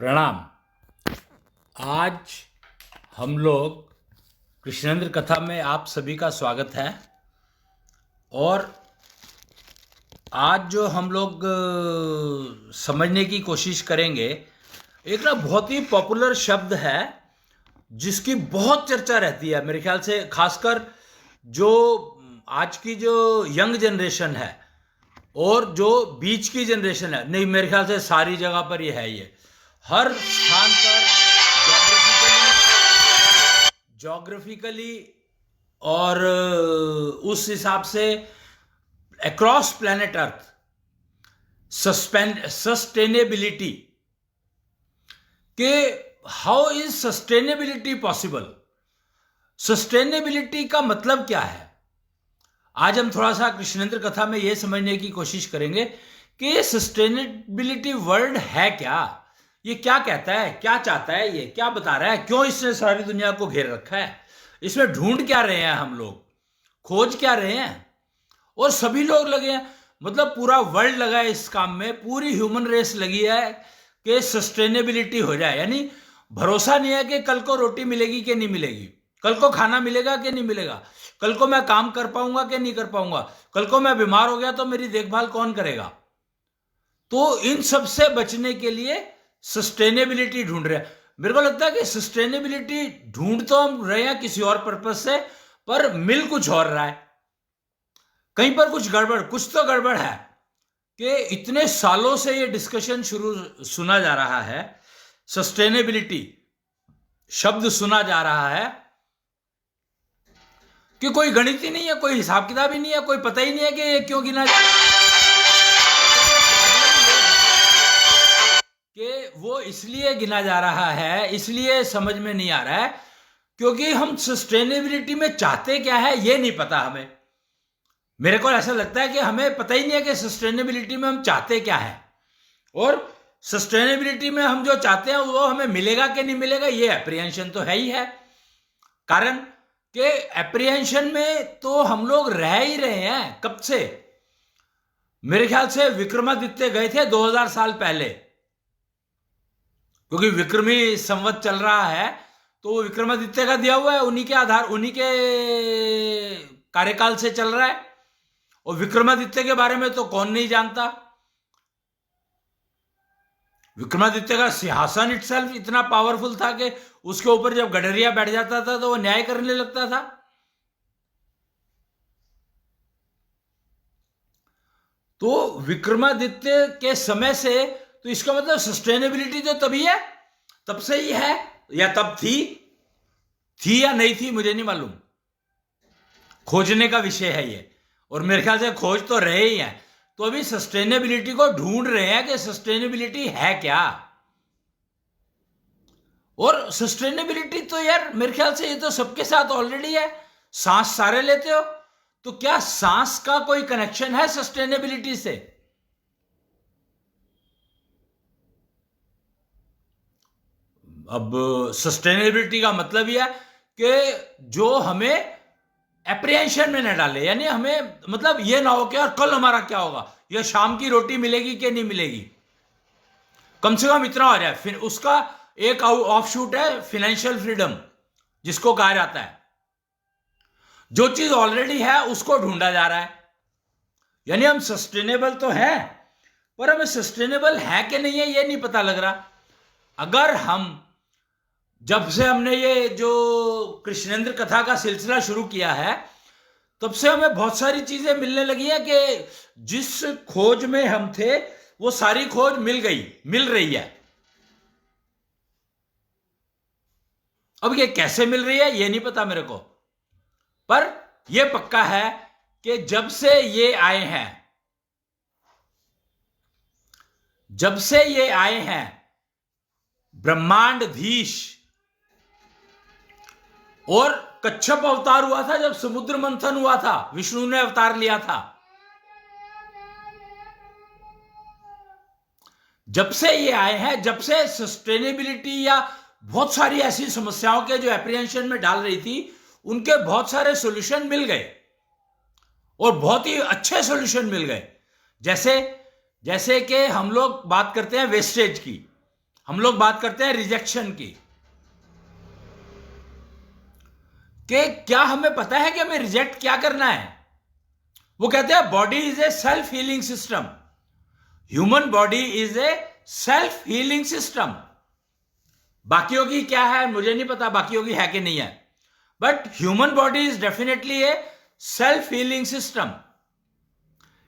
प्रणाम। आज हम लोग कृष्णेंद्र कथा में आप सभी का स्वागत है। और आज जो हम लोग समझने की कोशिश करेंगे, एक ना बहुत ही पॉपुलर शब्द है जिसकी बहुत चर्चा रहती है मेरे ख्याल से, खासकर जो आज की जो यंग जनरेशन है और जो बीच की जनरेशन है। नहीं, मेरे ख्याल से सारी जगह पर ये है, ये हर स्थान पर जोग्राफिकली और उस हिसाब से अक्रॉस प्लैनेट अर्थ सस्टेनेबिलिटी के how is sustainability possible. Sustainability का मतलब क्या है, आज हम थोड़ा सा कृष्णेंद्र कथा में यह समझने की कोशिश करेंगे कि ये सस्टेनेबिलिटी वर्ड है क्या, ये क्या कहता है, क्या चाहता है, ये क्या बता रहा है, क्यों इसने सारी दुनिया को घेर रखा है, इसमें ढूंढ क्या रहे हैं हम लोग, खोज क्या रहे हैं। और सभी लोग लगे हैं, मतलब पूरा वर्ल्ड लगा है इस काम में, पूरी ह्यूमन रेस लगी है कि सस्टेनेबिलिटी हो जाए। यानी भरोसा नहीं है कि कल को रोटी मिलेगी कि नहीं मिलेगी, कल को खाना मिलेगा कि नहीं मिलेगा, कल को मैं काम कर पाऊंगा कि नहीं कर पाऊंगा, कल को मैं बीमार हो गया तो मेरी देखभाल कौन करेगा। तो इन सब से बचने के लिए सस्टेनेबिलिटी ढूंढ रहे हैं। मेरे को लगता है कि सस्टेनेबिलिटी ढूंढ तो हम रहे हैं किसी और पर्पज से, पर मिल कुछ और रहा है। कहीं पर कुछ गड़बड़, कुछ तो गड़बड़ है कि इतने सालों से ये डिस्कशन सुना जा रहा है, सस्टेनेबिलिटी शब्द सुना जा रहा है कि कोई गणित ही नहीं है, कोई हिसाब किताब ही नहीं है, कोई पता ही नहीं है कि ये क्यों गिना जा रहा है। कि वो इसलिए गिना जा रहा है, इसलिए समझ में नहीं आ रहा है क्योंकि हम सस्टेनेबिलिटी में चाहते क्या है ये नहीं पता हमें। मेरे को ऐसा लगता है कि हमें पता ही नहीं है कि सस्टेनेबिलिटी में हम चाहते क्या है, और सस्टेनेबिलिटी में हम जो चाहते हैं वो हमें मिलेगा कि नहीं मिलेगा, ये एप्रीहेंशन तो है ही है। कारण कि एप्रीहेंशन में तो हम लोग रह ही रहे हैं कब से। मेरे ख्याल से विक्रमादित्य गए थे 2000 साल पहले, क्योंकि विक्रमी संवत चल रहा है तो वो विक्रमादित्य का दिया हुआ है, उन्हीं के आधार, उन्हीं के कार्यकाल से चल रहा है। और विक्रमादित्य के बारे में तो कौन नहीं जानता। विक्रमादित्य का सिंहासन इटसेल्फ इतना पावरफुल था कि उसके ऊपर जब गडरिया बैठ जाता था तो वो न्याय करने लगता था। तो विक्रमादित्य के समय से, तो इसका मतलब सस्टेनेबिलिटी तो तभी है, तब से ही है, या तब थी या नहीं थी मुझे नहीं मालूम, खोजने का विषय है ये। और मेरे ख्याल से खोज तो रहे ही हैं। तो अभी सस्टेनेबिलिटी को ढूंढ रहे हैं कि सस्टेनेबिलिटी है क्या। और सस्टेनेबिलिटी तो यार मेरे ख्याल से ये तो सबके साथ ऑलरेडी है। सांस सारे लेते हो, तो क्या सांस का कोई कनेक्शन है सस्टेनेबिलिटी से? अब सस्टेनेबिलिटी का मतलब यह है कि जो हमें एप्रीहेंशन में न डाले, यानी हमें मतलब ये ना हो कि यार कल हमारा क्या होगा, या शाम की रोटी मिलेगी कि नहीं मिलेगी, कम से कम इतना हो जाए। फिर उसका एक ऑफशूट है फाइनेंशियल फ्रीडम, जिसको कहा जाता है। जो चीज ऑलरेडी है उसको ढूंढा जा रहा है। यानी हम सस्टेनेबल तो है, पर हमें सस्टेनेबल है कि नहीं है ये नहीं पता लग रहा। अगर हम, जब से हमने ये जो कृष्णेंद्र कथा का सिलसिला शुरू किया है, तब से हमें बहुत सारी चीजें मिलने लगी हैं कि जिस खोज में हम थे वो सारी खोज मिल गई, मिल रही है। अब ये कैसे मिल रही है ये नहीं पता मेरे को, पर यह पक्का है कि जब से ये आए हैं, जब से ये आए हैं ब्रह्मांडधीश, और कच्छप अवतार हुआ था जब समुद्र मंथन हुआ था, विष्णु ने अवतार लिया था। जब से ये आए हैं, जब से सस्टेनेबिलिटी या बहुत सारी ऐसी समस्याओं के जो एप्रीहेंशन में डाल रही थी, उनके बहुत सारे सॉल्यूशन मिल गए, और बहुत ही अच्छे सॉल्यूशन मिल गए। जैसे कि हम लोग बात करते हैं वेस्टेज की, हम लोग बात करते हैं रिजेक्शन की, कि क्या हमें पता है कि हमें रिजेक्ट क्या करना है। वो कहते हैं body is a self healing system, human body is a self healing system. बाकियों की क्या है मुझे नहीं पता, बाकियों की है कि नहीं है, but human body is definitely A self healing system.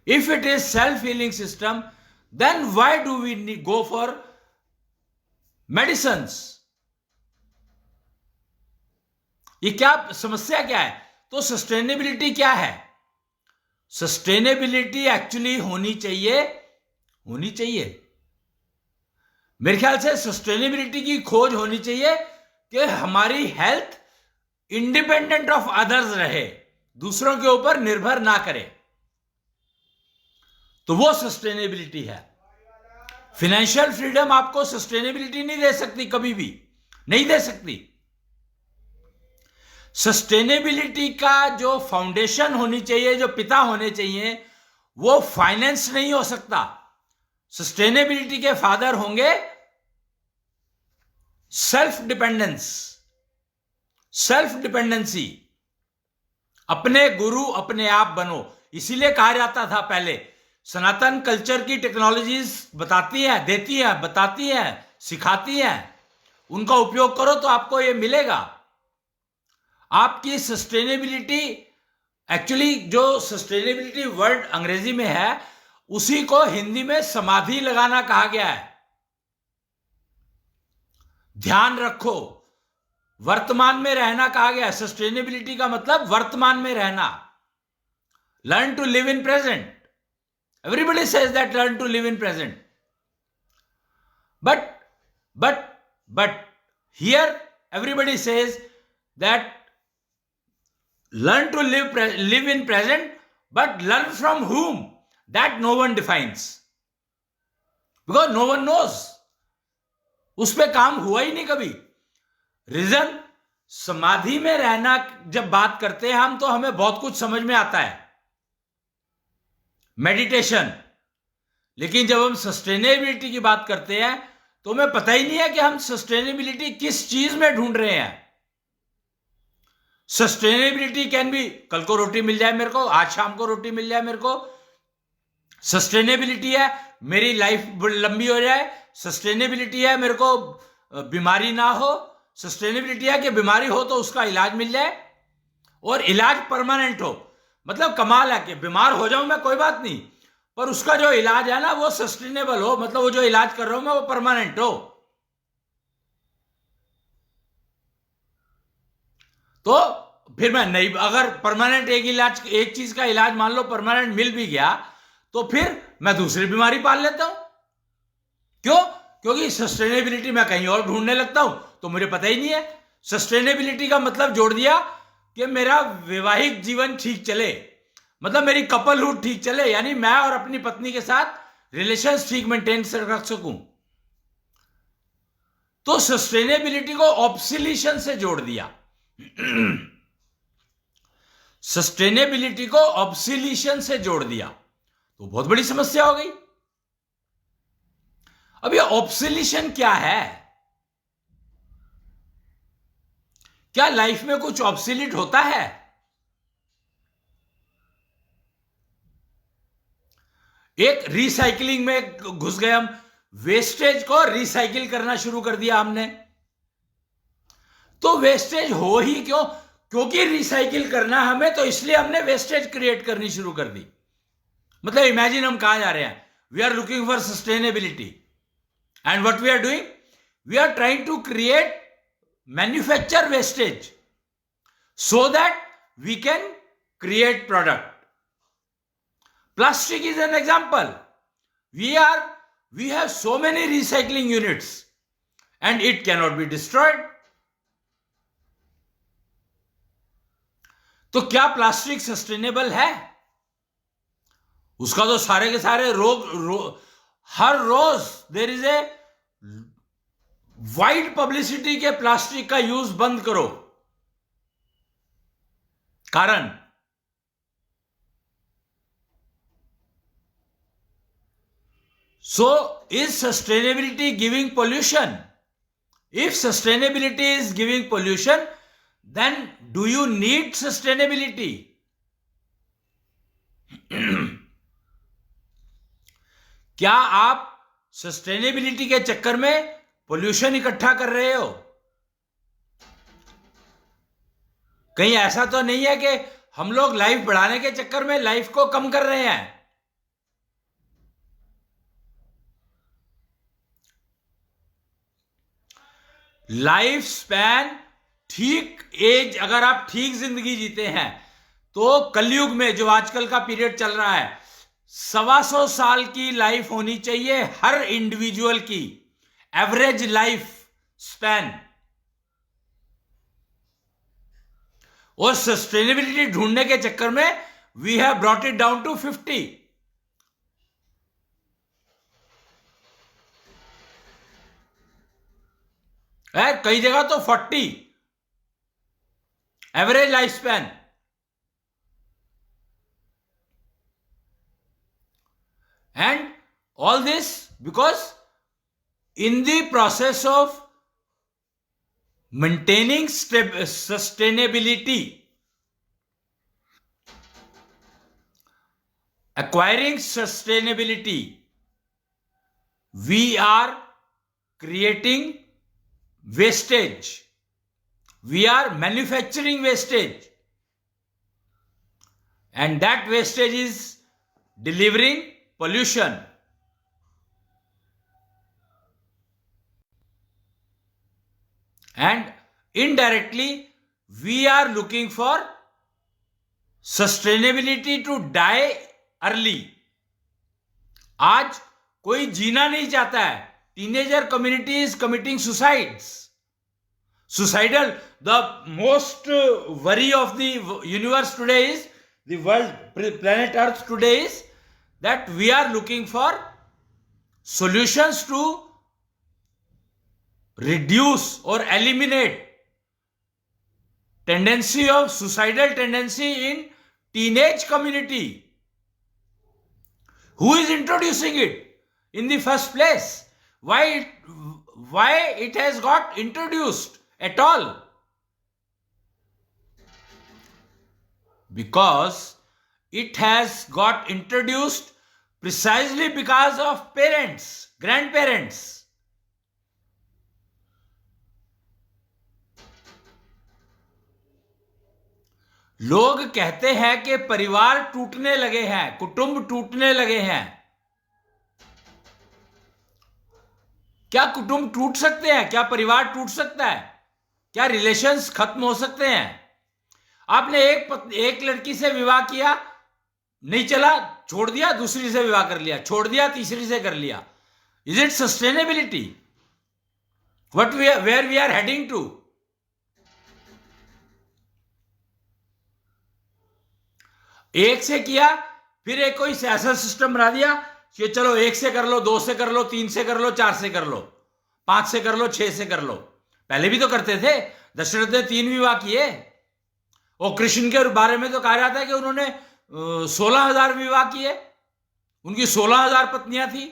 If it is self-healing system, then why do we go for medicines? ये क्या समस्या क्या है? तो सस्टेनेबिलिटी क्या है? सस्टेनेबिलिटी एक्चुअली होनी चाहिए मेरे ख्याल से सस्टेनेबिलिटी की खोज होनी चाहिए कि हमारी हेल्थ इंडिपेंडेंट ऑफ अदर्स रहे, दूसरों के ऊपर निर्भर ना करे, तो वो सस्टेनेबिलिटी है। फाइनेंशियल फ्रीडम आपको सस्टेनेबिलिटी नहीं दे सकती, कभी भी नहीं दे सकती। सस्टेनेबिलिटी का जो फाउंडेशन होनी चाहिए, जो पिता होने चाहिए, वो फाइनेंस नहीं हो सकता। सस्टेनेबिलिटी के फादर होंगे सेल्फ डिपेंडेंसी। अपने गुरु अपने आप बनो। इसीलिए कहा जाता था पहले, सनातन कल्चर की टेक्नोलॉजीज बताती हैं, सिखाती हैं, उनका उपयोग करो तो आपको ये मिलेगा। आपकी सस्टेनेबिलिटी, एक्चुअली जो सस्टेनेबिलिटी वर्ड अंग्रेजी में है, उसी को हिंदी में समाधि लगाना कहा गया है। ध्यान रखो, वर्तमान में रहना कहा गया है। सस्टेनेबिलिटी का मतलब वर्तमान में रहना। Learn to live in present. Everybody says that learn to live in present. But here everybody says that learn to live in present, but learn from whom? That no one defines. Because no one knows. उस पे काम हुआ ही नहीं कभी। Reason, समाधि में रहना जब बात करते हैं हम, तो हमें बहुत कुछ समझ में आता है, मेडिटेशन। लेकिन जब हम सस्टेनेबिलिटी की बात करते हैं तो हमें पता ही नहीं है कि हम सस्टेनेबिलिटी किस चीज में ढूंढ रहे हैं। सस्टेनेबिलिटी कैन बी, कल को रोटी मिल जाए मेरे को, आज शाम को रोटी मिल जाए मेरे को, सस्टेनेबिलिटी है मेरी लाइफ लंबी हो जाए, सस्टेनेबिलिटी है मेरे को बीमारी ना हो, सस्टेनेबिलिटी है कि बीमारी हो तो उसका इलाज मिल जाए, और इलाज परमानेंट हो। मतलब कमाल है कि बीमार हो जाऊं मैं कोई बात नहीं, पर उसका जो इलाज है ना वो सस्टेनेबल हो, मतलब वो जो इलाज कर रहा हूं मैं वो परमानेंट हो। तो फिर मैं नहीं, अगर परमानेंट एक चीज का इलाज मान लो परमानेंट मिल भी गया, तो फिर मैं दूसरी बीमारी पाल लेता हूं। क्यों? क्योंकि सस्टेनेबिलिटी मैं कहीं और ढूंढने लगता हूं, तो मुझे पता ही नहीं है। सस्टेनेबिलिटी का मतलब जोड़ दिया कि मेरा वैवाहिक जीवन ठीक चले, मतलब मेरी कपलहुड ठीक चले, यानी मैं और अपनी पत्नी के साथ रिलेशंस ठीक मेंटेन रख सकूं। तो सस्टेनेबिलिटी को ऑब्सोल्यूशन से जोड़ दिया। सस्टेनेबिलिटी को ऑब्सोल्यूशन से जोड़ दिया तो बहुत बड़ी समस्या हो गई। अब ये ऑब्सोल्यूशन क्या है? क्या लाइफ में कुछ ऑब्सोल्यूट होता है? एक रिसाइकलिंग में घुस गए हम, वेस्टेज को रिसाइकिल करना शुरू कर दिया हमने। तो वेस्टेज हो ही क्यों? क्योंकि रिसाइकिल करना हमें, तो इसलिए हमने वेस्टेज क्रिएट करनी शुरू कर दी। मतलब इमेजिन हम कहां जा रहे हैं, we are looking for sustainability and what we are doing, we are trying to create manufacture wastage so that we can create product. Plastic is an example. We have so many recycling units and it cannot be destroyed. तो क्या plastic sustainable है? उसका तो सारे के सारे हर रोज there is a wide publicity के प्लास्टिक का यूज बंद करो। कारण So, is sustainability giving pollution? If sustainability is giving pollution, then do you need sustainability? क्या आप सस्टेनेबिलिटी के चक्कर में पोल्यूशन इकट्ठा कर रहे हो? कहीं ऐसा तो नहीं है कि हम लोग लाइफ बढ़ाने के चक्कर में लाइफ को कम कर रहे हैं? लाइफ स्पैन, ठीक एज, अगर आप ठीक जिंदगी जीते हैं तो कलयुग में जो आजकल का पीरियड चल रहा है, 125 साल की लाइफ होनी चाहिए हर इंडिविजुअल की, एवरेज लाइफ स्पैन। और सस्टेनेबिलिटी ढूंढने के चक्कर में we have brought it down to 50। कई जगह तो 40 average life span. And all this because in the process of maintaining sustainability, acquiring sustainability, we are creating wastage. We are manufacturing wastage. And that wastage is delivering pollution. And indirectly we are looking for sustainability to die early. आज कोई जीना नहीं चाहता है. Teenager community is committing suicides. Suicidal. The most worry of the universe today is, the world, planet Earth today is, that we are looking for solutions to reduce or eliminate tendency of suicidal tendency in teenage community. Who is introducing it in the first place? Why it has got introduced at all? Because it has got introduced precisely because of parents, grandparents. लोग कहते हैं कि परिवार टूटने लगे हैं, कुटुंब टूटने लगे हैं। क्या कुटुंब टूट सकते हैं? क्या परिवार टूट सकता है? क्या रिलेशंस खत्म हो सकते हैं? आपने एक लड़की से विवाह किया, नहीं चला, छोड़ दिया, दूसरी से विवाह कर लिया, छोड़ दिया, तीसरी से कर लिया। Is it sustainability? Where we are heading to? एक से किया, फिर एक कोई ऐसा सिस्टम बना दिया कि चलो एक से कर लो, दो से कर लो, तीन से कर लो, चार से कर लो, पांच से कर लो, छह से कर लो। पहले भी तो करते थे। दशरथ ने 3 विवाह किए। और कृष्ण के बारे में तो कहा जाता है कि उन्होंने 16,000 विवाह किए, उनकी 16,000 पत्नियां थी।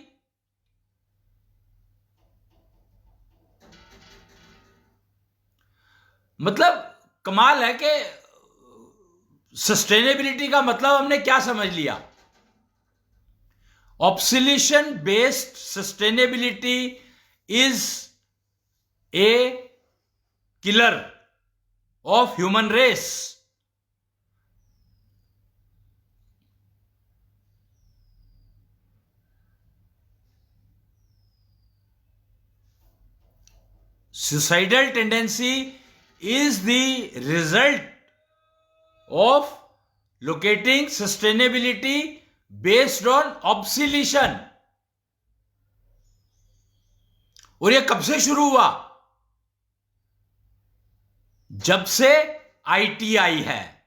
मतलब कमाल है कि सस्टेनेबिलिटी का मतलब हमने क्या समझ लिया? Obsolescence based sustainability is a killer of human race. Suicidal tendency is the result of locating sustainability based on obsolescence. और ये कब से शुरू हुआ? जब से आईटीआई है।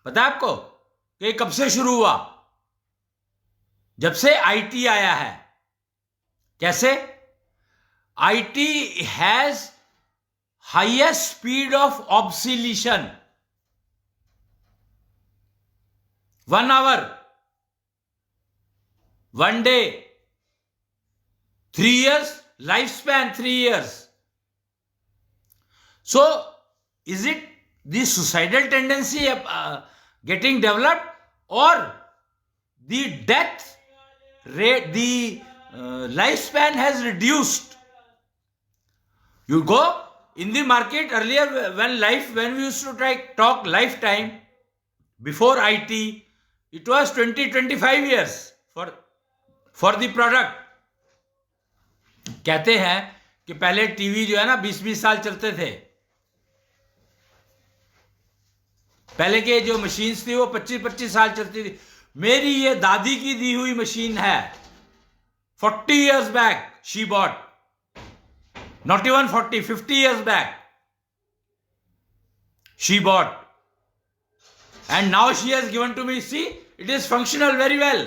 पता है आपको कि कब से शुरू हुआ? जब से आईटी आया है। कैसे? IT has highest speed of obsolescence. 1 hour, 1 day, 3 years lifespan, 3 years. So is it the suicidal tendency getting developed, or the death rate, the lifespan has reduced? You go in the market earlier, when we used to talk lifetime before IT, it was 20-25 years for the product. कहते हैं कि पहले TV जो है ना 20-20 साल चलते थे, पहले के जो मशीन्स थी वो 25-25 साल चलती थी. मेरी ये दादी की दी हुई मशीन है, 40 years back she bought, not even 40, 50 years back she bought, and now she has given to me. See, it is functional very well.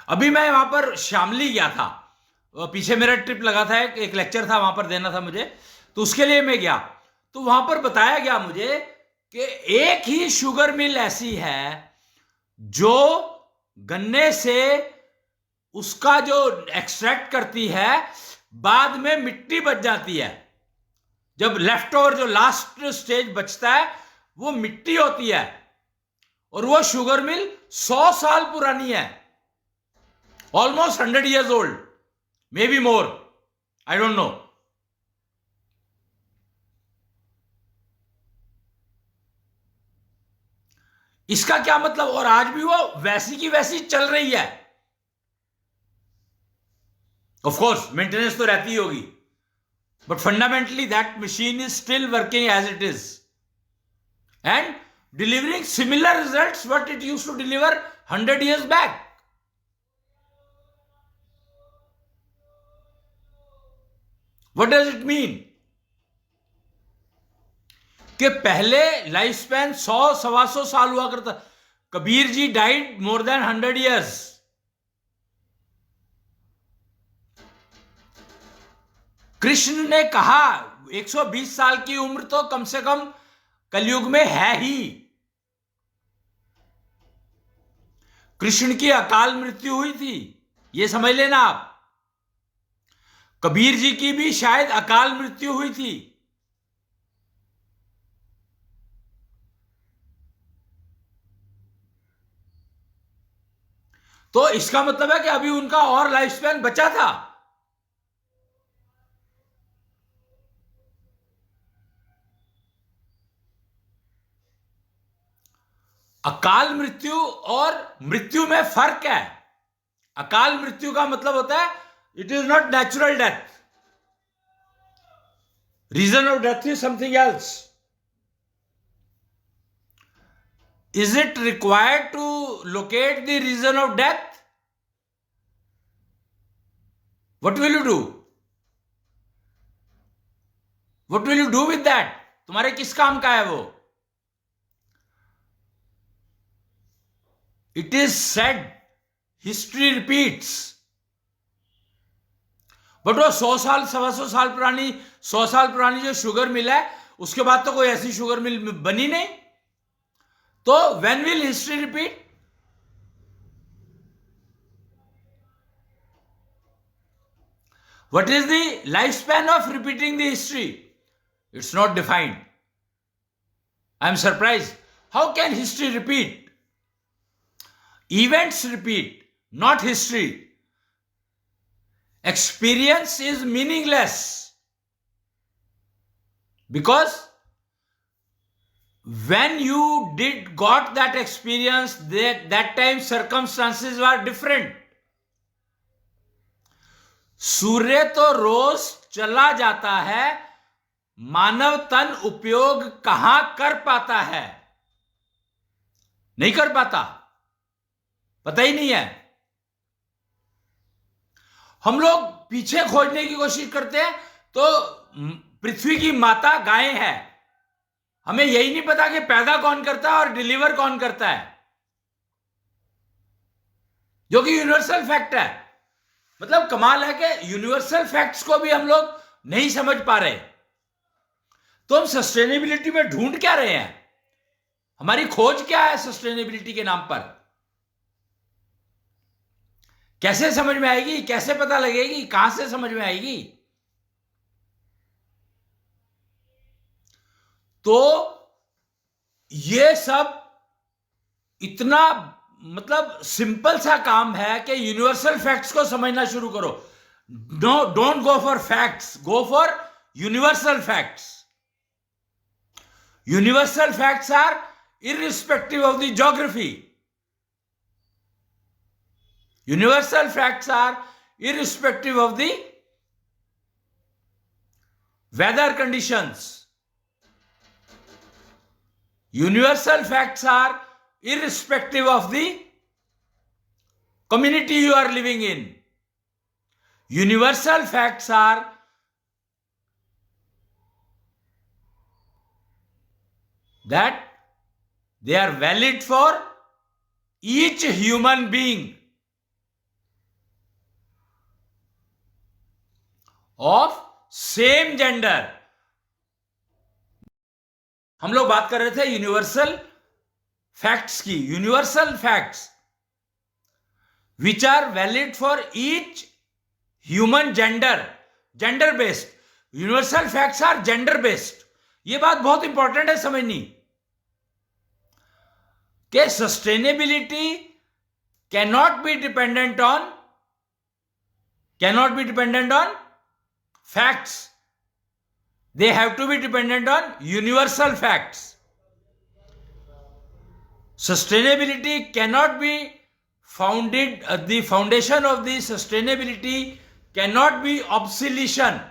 अभी मैं वहां पर शामली गया था, पीछे मेरा ट्रिप लगा था, एक लेक्चर था वहां पर देना था मुझे, तो उसके लिए मैं गया. तो वहां पर बताया गया मुझे कि एक ही शुगर मिल ऐसी है जो गन्ने से उसका जो एक्सट्रैक्ट करती है, बाद में मिट्टी बच जाती है. जब लेफ्ट ओवर जो लास्ट स्टेज बचता है वो मिट्टी होती है, और वो शुगर मिल 100 साल पुरानी है, almost 100 years old, may be more, I don't know. इसका क्या मतलब? और आज भी वो वैसी की वैसी चल रही है. ऑफ कोर्स मेंटेनेंस तो रहती होगी, but fundamentally that machine is still working as it is and delivering similar results what it used to deliver 100 years back. What does it mean? कि पहले लाइफ स्पैन 100-125 साल हुआ करता. Kabir ji died more than 100 years. Krishna ने कहा 120 साल की उम्र तो कम से कम कलयुग में है ही. कृष्ण की अकाल मृत्यु हुई थी, यह समझ लेना आप. कबीर जी की भी शायद अकाल मृत्यु हुई थी. तो इसका मतलब है कि अभी उनका और लाइफ स्पैन बचा था. अकाल मृत्यु और मृत्यु में फर्क है. अकाल मृत्यु का मतलब होता है it is not natural death. Reason of death is something else. Is it required to locate the reason of death? What will you do? What will you do with that? तुम्हारे किस काम का है वो? It is said history repeats. But वो 100 साल 125 साल पुरानी 100 साल पुरानी जो शुगर मिल है, उसके बाद तो कोई ऐसी शुगर मिल बनी नहीं. तो when will history repeat? What is the lifespan of repeating the history? It's not defined. I am surprised. How can history repeat? Events repeat, not history. Experience is meaningless because when you got that experience, that time circumstances were different. सूर्य तो रोज चला जाता है, मानव तन उपयोग कहां कर पाता है? नहीं कर पाता, पता ही नहीं है. हम लोग पीछे खोजने की कोशिश करते हैं तो पृथ्वी की माता गाय है. हमें यही नहीं पता कि पैदा कौन करता है और डिलीवर कौन करता है, जो कि यूनिवर्सल फैक्ट है. मतलब कमाल है कि यूनिवर्सल फैक्ट्स को भी हम लोग नहीं समझ पा रहे. तो हम सस्टेनेबिलिटी में ढूंढ क्या रहे हैं? हमारी खोज क्या है सस्टेनेबिलिटी के नाम पर? कैसे समझ में आएगी, कैसे पता लगेगी, कहां से समझ में आएगी? तो ये सब इतना मतलब सिंपल सा काम है कि यूनिवर्सल फैक्ट्स को समझना शुरू करो. No, don't go for facts, go for universal facts. Universal facts are irrespective of the geography. Universal facts are irrespective of the weather conditions. Universal facts are irrespective of the community you are living in. Universal facts are that they are valid for each human being of same gender. हम लोग बात कर रहे थे universal facts की. Universal facts which are valid for each human gender, gender based. Universal facts are gender based. यह बात बहुत इंपॉर्टेंट है समझनी कि sustainability cannot be dependent on facts. They have to be dependent on universal facts. Sustainability cannot be founded, the foundation of the sustainability cannot be obsolescence.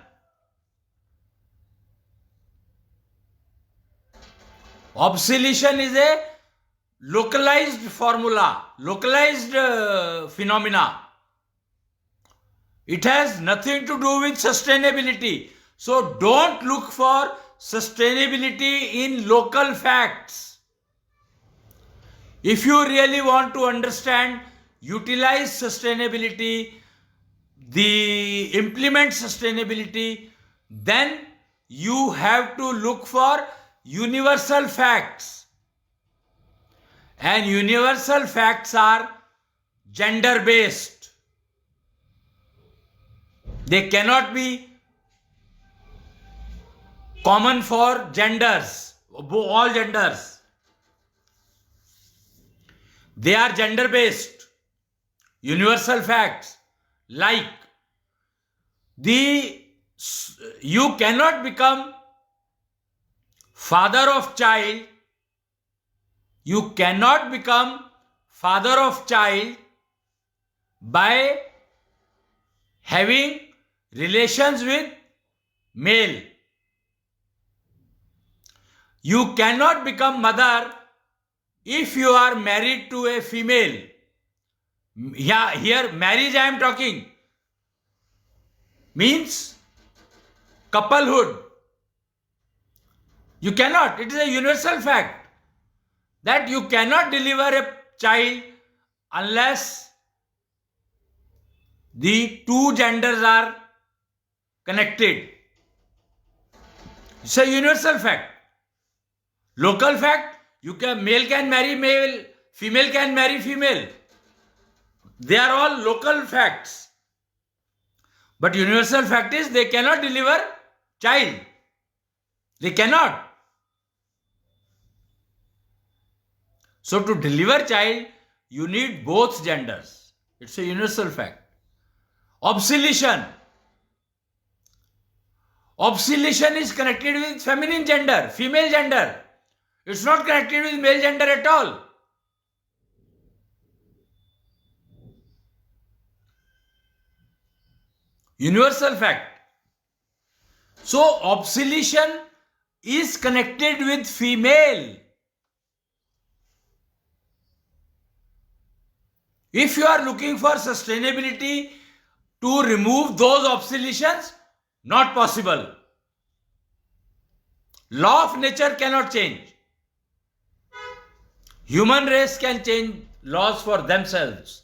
Obsolescence is a localized formula, localized phenomena. It has nothing to do with sustainability. So don't look for sustainability in local facts. If you really want to understand, utilize sustainability, implement sustainability, then you have to look for universal facts. And universal facts are gender based. They cannot be common for genders, all genders. They are gender based. Universal facts like you cannot become father of child. You cannot become father of child by having relations with male. You cannot become mother if you are married to a female. Here marriage I am talking means couplehood. You cannot. It is a universal fact that you cannot deliver a child unless the two genders are connected. It's a universal fact. Local fact, male can marry male, female can marry female. They are all local facts. But universal fact is they cannot deliver child. They cannot. So to deliver child, you need both genders. It's a universal fact. Obsolescence. Obsolescence is connected with feminine gender, female gender. It's not connected with male gender at all. Universal fact. So obsolescence is connected with female. If you are looking for sustainability to remove those obsolescence, not possible. Law of nature cannot change. Human race can change laws for themselves,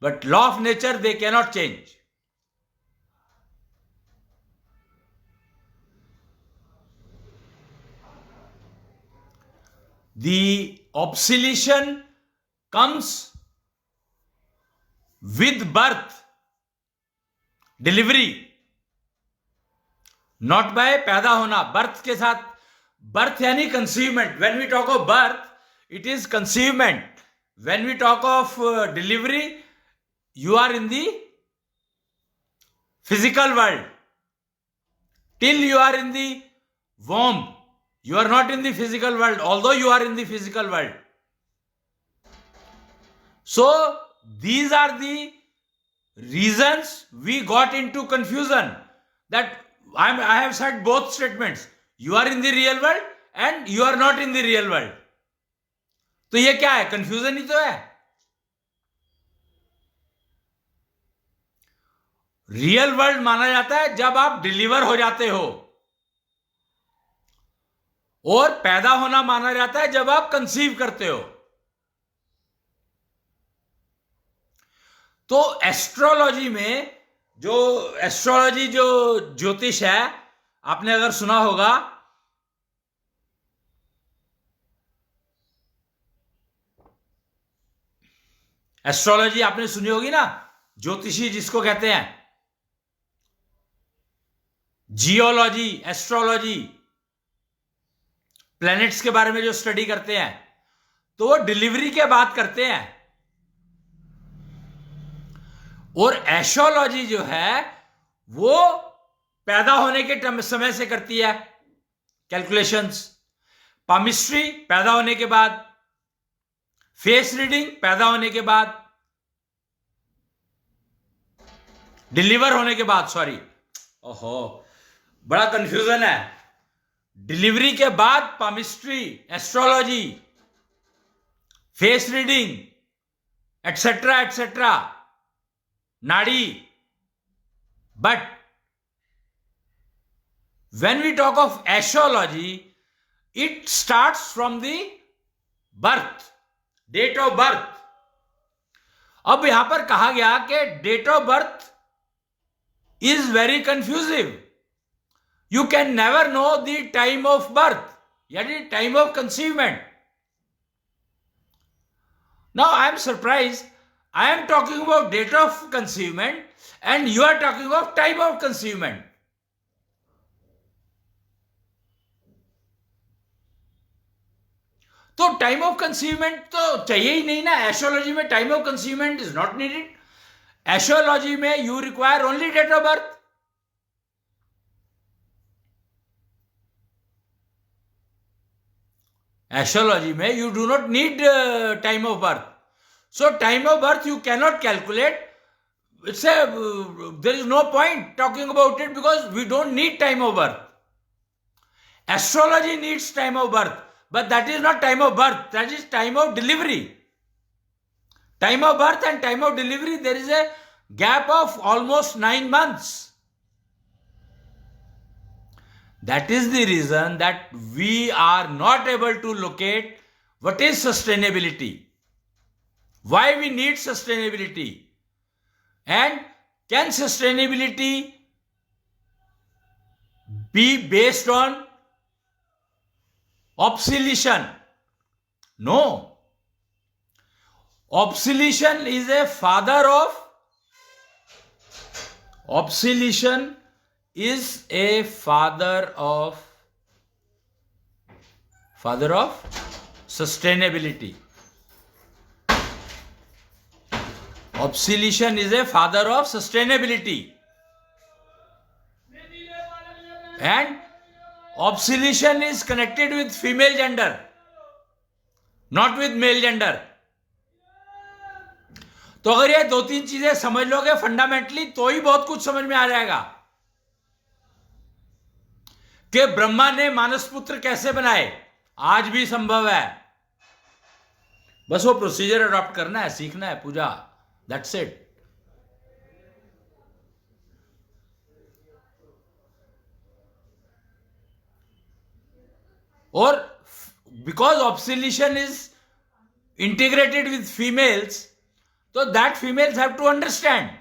but law of nature they cannot change. The obsolescence comes with birth, delivery, not by पैदा होना, birth के साथ, birth यानी conceivement. When we talk of birth, it is conceivement. When we talk of delivery, you are in the physical world. Till you are in the womb, you are not in the physical world, although you are in the physical world. So these are the reasons we got into confusion, that I have said both statements. You are in the real world and you are not in the real world. तो ये क्या है? Confusion ही तो है. Real world माना जाता है जब आप डिलीवर हो जाते हो, और पैदा होना माना जाता है जब आप कंसीव करते हो. तो एस्ट्रोलॉजी में जो ज्योतिष है, आपने अगर सुना होगा, एस्ट्रोलॉजी आपने सुनी होगी ना, ज्योतिषी जिसको कहते हैं, जियोलॉजी, एस्ट्रोलॉजी, प्लैनेट्स के बारे में जो स्टडी करते हैं, तो वो डिलीवरी के बाद करते हैं. और एस्ट्रोलॉजी जो है वो पैदा होने के समय से करती है कैलकुलेशंस. पामिस्ट्री पैदा होने के बाद, फेस रीडिंग पैदा होने के बाद, डिलीवर होने के बाद, सॉरी, ओहो बड़ा कंफ्यूजन है. डिलीवरी के बाद palmistry, astrology, face reading, etcetera etcetera, नाड़ी. But when we talk of astrology, it starts from the birth, date of birth. अब यहां पर कहा गया कि date of birth is very confusing. You can never know the time of birth, yani time of conceivement. Now I am surprised. I am talking about date of conceivement and you are talking of time of conceivement. तो time of conceivement तो चाहिए ही नहीं ना. Astrology में time of conceivement is not needed. Astrology में you require only date of birth. Astrology में you do not need time of birth. So time of birth you cannot calculate. It's there is no point talking about it because we don't need time of birth. Astrology needs time of birth, but that is not time of birth, that is time of delivery. Time of birth and time of delivery, there is a gap of almost 9 months. That is the reason that we are not able to locate what is sustainability, why we need sustainability, and can sustainability be based on obsolescence? No. Obsolescence is a father of sustainability. Obsolescence is a father of sustainability. And obsolescence is connected with female gender, not with male gender. तो अगर ये 2-3 चीजें समझ लोगे fundamentally, तो ही बहुत कुछ समझ में आ जाएगा कि ब्रह्मा ने मानसपुत्र कैसे बनाए. आज भी संभव है, बस वो प्रोसीजर अडॉप्ट करना है, सीखना है, puja, that's it. Or because obsolescence is integrated with females, so that females have to understand.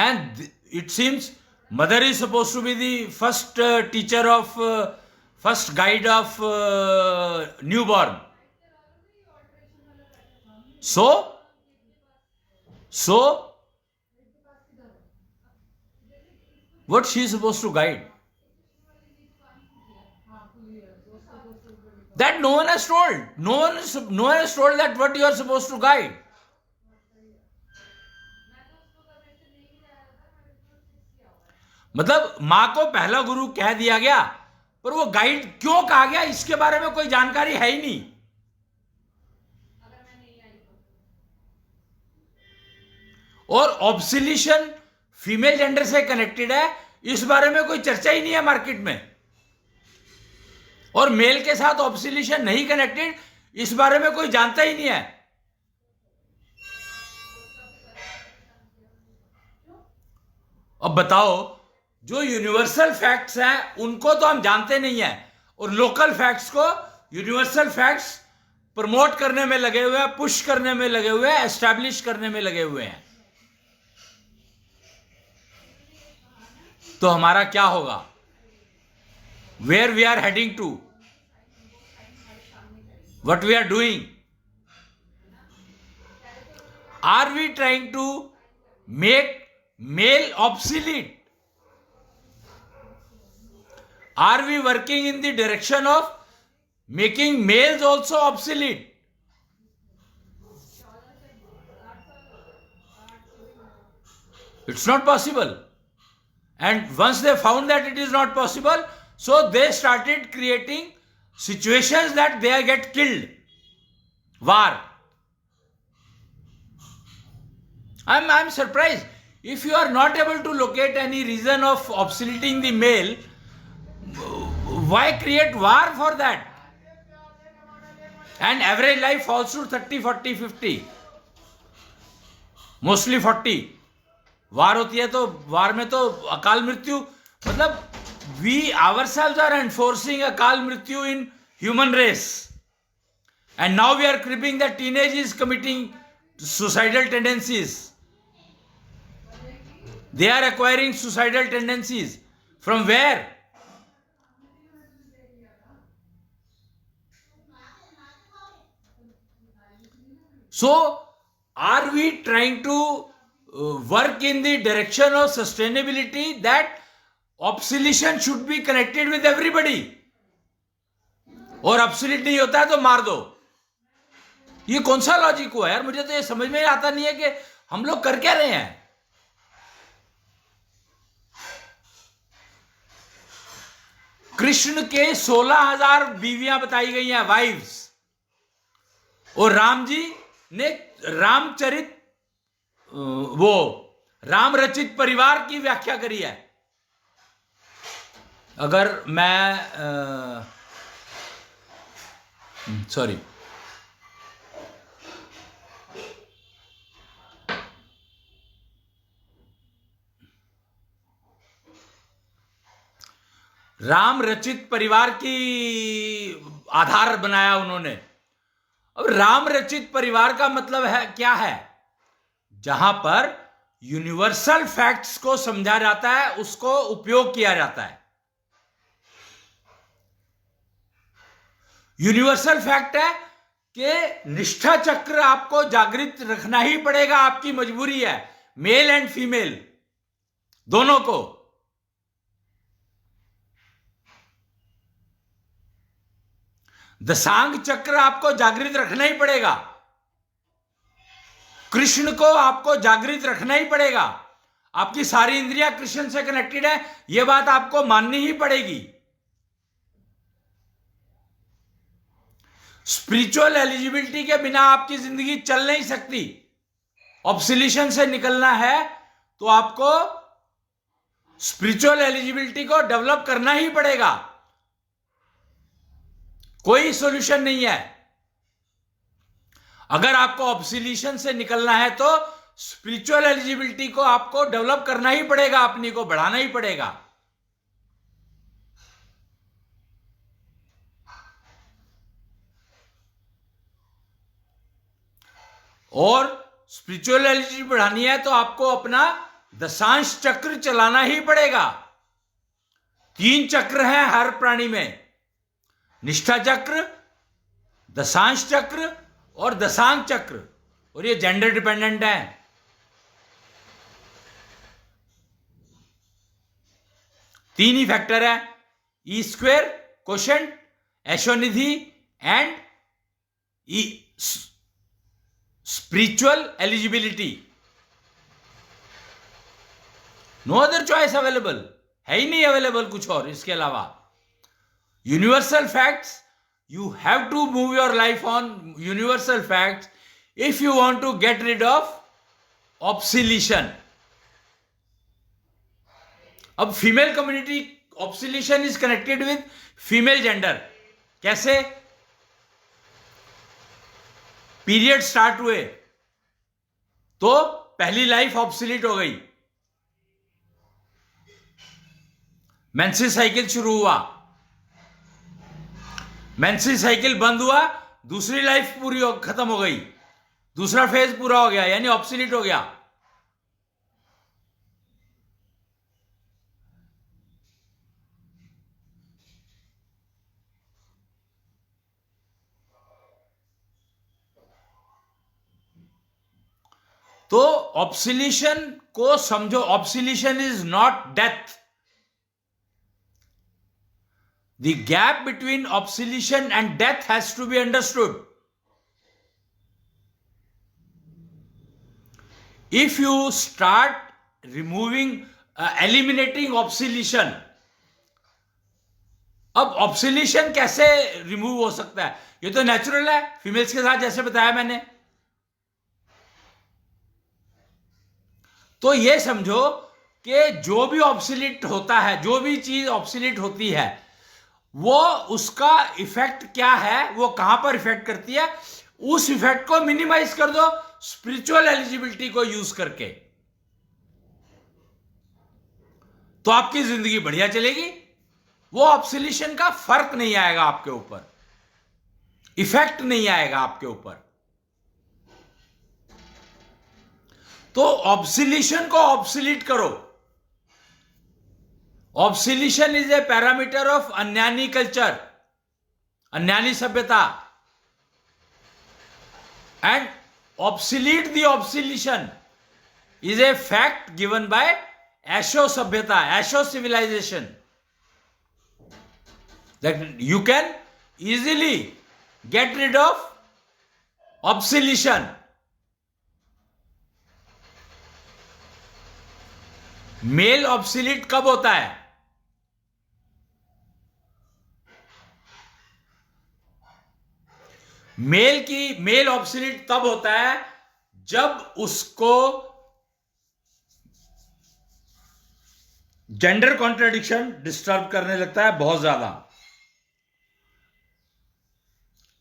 And it seems mother is supposed to be the first teacher of first guide of newborn. So what she is supposed to guide? That no one has told. No one has told that what you are supposed to guide. मतलब मां को पहला गुरु कह दिया गया, पर वो guide क्यों कहा गया इसके बारे में कोई जानकारी है ही नहीं. और ऑब्सिलेशन फीमेल जेंडर से कनेक्टेड है, इस बारे में कोई चर्चा ही नहीं है मार्केट में. और मेल के साथ ऑब्सिलेशन नहीं कनेक्टेड, इस बारे में कोई जानता ही नहीं है. अब बताओ, जो यूनिवर्सल फैक्ट्स हैं उनको तो हम जानते नहीं है, और लोकल फैक्ट्स को यूनिवर्सल फैक्ट्स प्रमोट करने में लगे हुए हैं, पुश करने में लगे हुए हैं, एस्टैब्लिश करने में लगे हुए हैं. तो हमारा क्या होगा? Where we are heading to? What we are doing? Are we trying to make male obsolete? Are we working in the direction of making males also obsolete? It's not possible. And once they found that it is not possible, so they started creating situations that they get killed. War. I'm surprised. If you are not able to locate any reason of obsoleting the male, why create war for that? And average life falls to 30, 40, 50. Mostly 40. वार होती है तो वार में तो अकाल मृत्यु, मतलब we ourselves are enforcing अकाल मृत्यु in human race, and now we are creeping that teenage is committing suicidal tendencies. They are acquiring suicidal tendencies. From where? So are we trying to work in the direction of sustainability that obsolescence should be connected with everybody, और obsolete नहीं होता है तो मार दो? ये कौन सा लॉजिक हुआ यार? मुझे तो ये समझ में आता नहीं है कि हम लोग कर क्या रहे हैं. कृष्ण के 16,000 बीवियां बताई गई हैं, वाइव्स, और राम जी ने रामचरित वो राम रचित परिवार की व्याख्या करी है. अगर मैं सॉरी, राम रचित परिवार की आधार बनाया उन्होंने. अब राम रचित परिवार का मतलब है क्या है? जहां पर यूनिवर्सल फैक्ट्स को समझा जाता है, उसको उपयोग किया जाता है. यूनिवर्सल फैक्ट है कि निष्ठा चक्र आपको जागृत रखना ही पड़ेगा, आपकी मजबूरी है, मेल एंड फीमेल दोनों को. दशांग चक्र आपको जागृत रखना ही पड़ेगा, कृष्ण को आपको जागृत रखना ही पड़ेगा. आपकी सारी इंद्रियां कृष्ण से कनेक्टेड है, यह बात आपको माननी ही पड़ेगी. स्पिरिचुअल एलिजिबिलिटी के बिना आपकी जिंदगी चल नहीं सकती. ऑब्सिलेशन से निकलना है तो आपको स्पिरिचुअल एलिजिबिलिटी को डेवलप करना ही पड़ेगा. कोई सॉल्यूशन नहीं है. अगर आपको ऑब्सिलेशन से निकलना है तो स्पिरिचुअल एलिजिबिलिटी को आपको डेवलप करना ही पड़ेगा, अपनी को बढ़ाना ही पड़ेगा. और स्पिरिचुअल एलिजिबिलिटी बढ़ानी है तो आपको अपना दशांश चक्र चलाना ही पड़ेगा. 3 चक्र हैं हर प्राणी में, निष्ठा चक्र, दशांश चक्र और दशांक चक्र, और ये जेंडर डिपेंडेंट है। तीन ही फैक्टर है, ई स्क्वेयर, क्वोशंट, ऐशोनिधि and spiritual eligibility. No other choice available, है ही नहीं अवेलेबल कुछ और इसके अलावा। Universal facts, you have to move your life on universal facts if you want to get rid of obsolescence. अब female community, obsolescence is connected with female gender. कैसे? Period start हुए तो पहली लाइफ ऑब्सोलीट हो गई, menstrual cycle शुरू हुआ, menstrual cycle बंद हुआ, दूसरी लाइफ पूरी खत्म हो गई, दूसरा फेज पूरा हो गया, यानी ऑब्सोलीट हो गया। तो ऑब्सोल्यूशन को समझो, obsolescence is not death. The gap between obsolescence and death has to be understood. If you start removing, eliminating obsolescence, अब obsolescence कैसे रिमूव हो सकता है? ये तो नेचुरल है फीमेल्स के साथ, जैसे बताया मैंने। तो ये समझो कि जो भी ऑब्सोलीट होता है, जो भी चीज ऑब्सोलीट होती है, वो उसका इफेक्ट क्या है, वो कहां पर इफेक्ट करती है, उस इफेक्ट को मिनिमाइज कर दो स्पिरिचुअल एलिजिबिलिटी को यूज करके, तो आपकी जिंदगी बढ़िया चलेगी। वो ऑब्सोल्यूशन का फर्क नहीं आएगा आपके ऊपर, इफेक्ट नहीं आएगा आपके ऊपर। तो ऑब्सोल्यूशन को ऑब्सोलीट करो। Obsolescence is a parameter of Agnani culture, Agnani सभ्यता, and obsolete the obsolescence is a fact given by Asho सभ्यता, Asho civilization, that you can easily get rid of obsolescence. Male obsolete कब होता है? Mail obsolete तब होता है जब उसको जेंडर कॉन्ट्रडिक्शन डिस्टर्ब करने लगता है बहुत ज्यादा।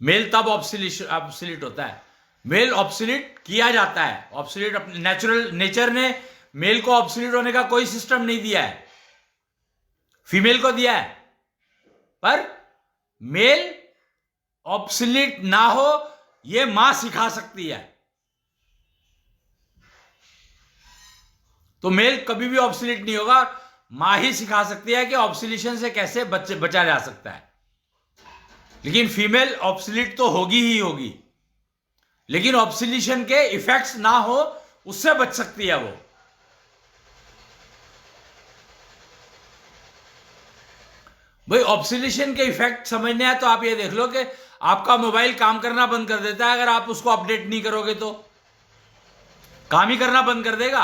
मेल तब ऑब्सोलीट होता है, मेल ऑब्सोलीट किया जाता है। ऑब्सोलीट अपने नेचर ने मेल को ऑब्सोलीट होने का कोई सिस्टम नहीं दिया है, फीमेल को दिया है, पर मेल ऑब्सोलीट ना हो यह मां सिखा सकती है। तो मेल कभी भी ऑब्सोलीट नहीं होगा, मां ही सिखा सकती है कि ऑब्सोल्यूशन से कैसे बचा जा सकता है। लेकिन फीमेल ऑब्सोलीट तो होगी ही होगी, लेकिन ऑब्सोल्यूशन के इफेक्ट्स ना हो उससे बच सकती है वो। भाई ऑब्सोल्यूशन के इफेक्ट समझने हैं तो आप ये देख लो कि आपका मोबाइल काम करना बंद कर देता है अगर आप उसको अपडेट नहीं करोगे, तो काम ही करना बंद कर देगा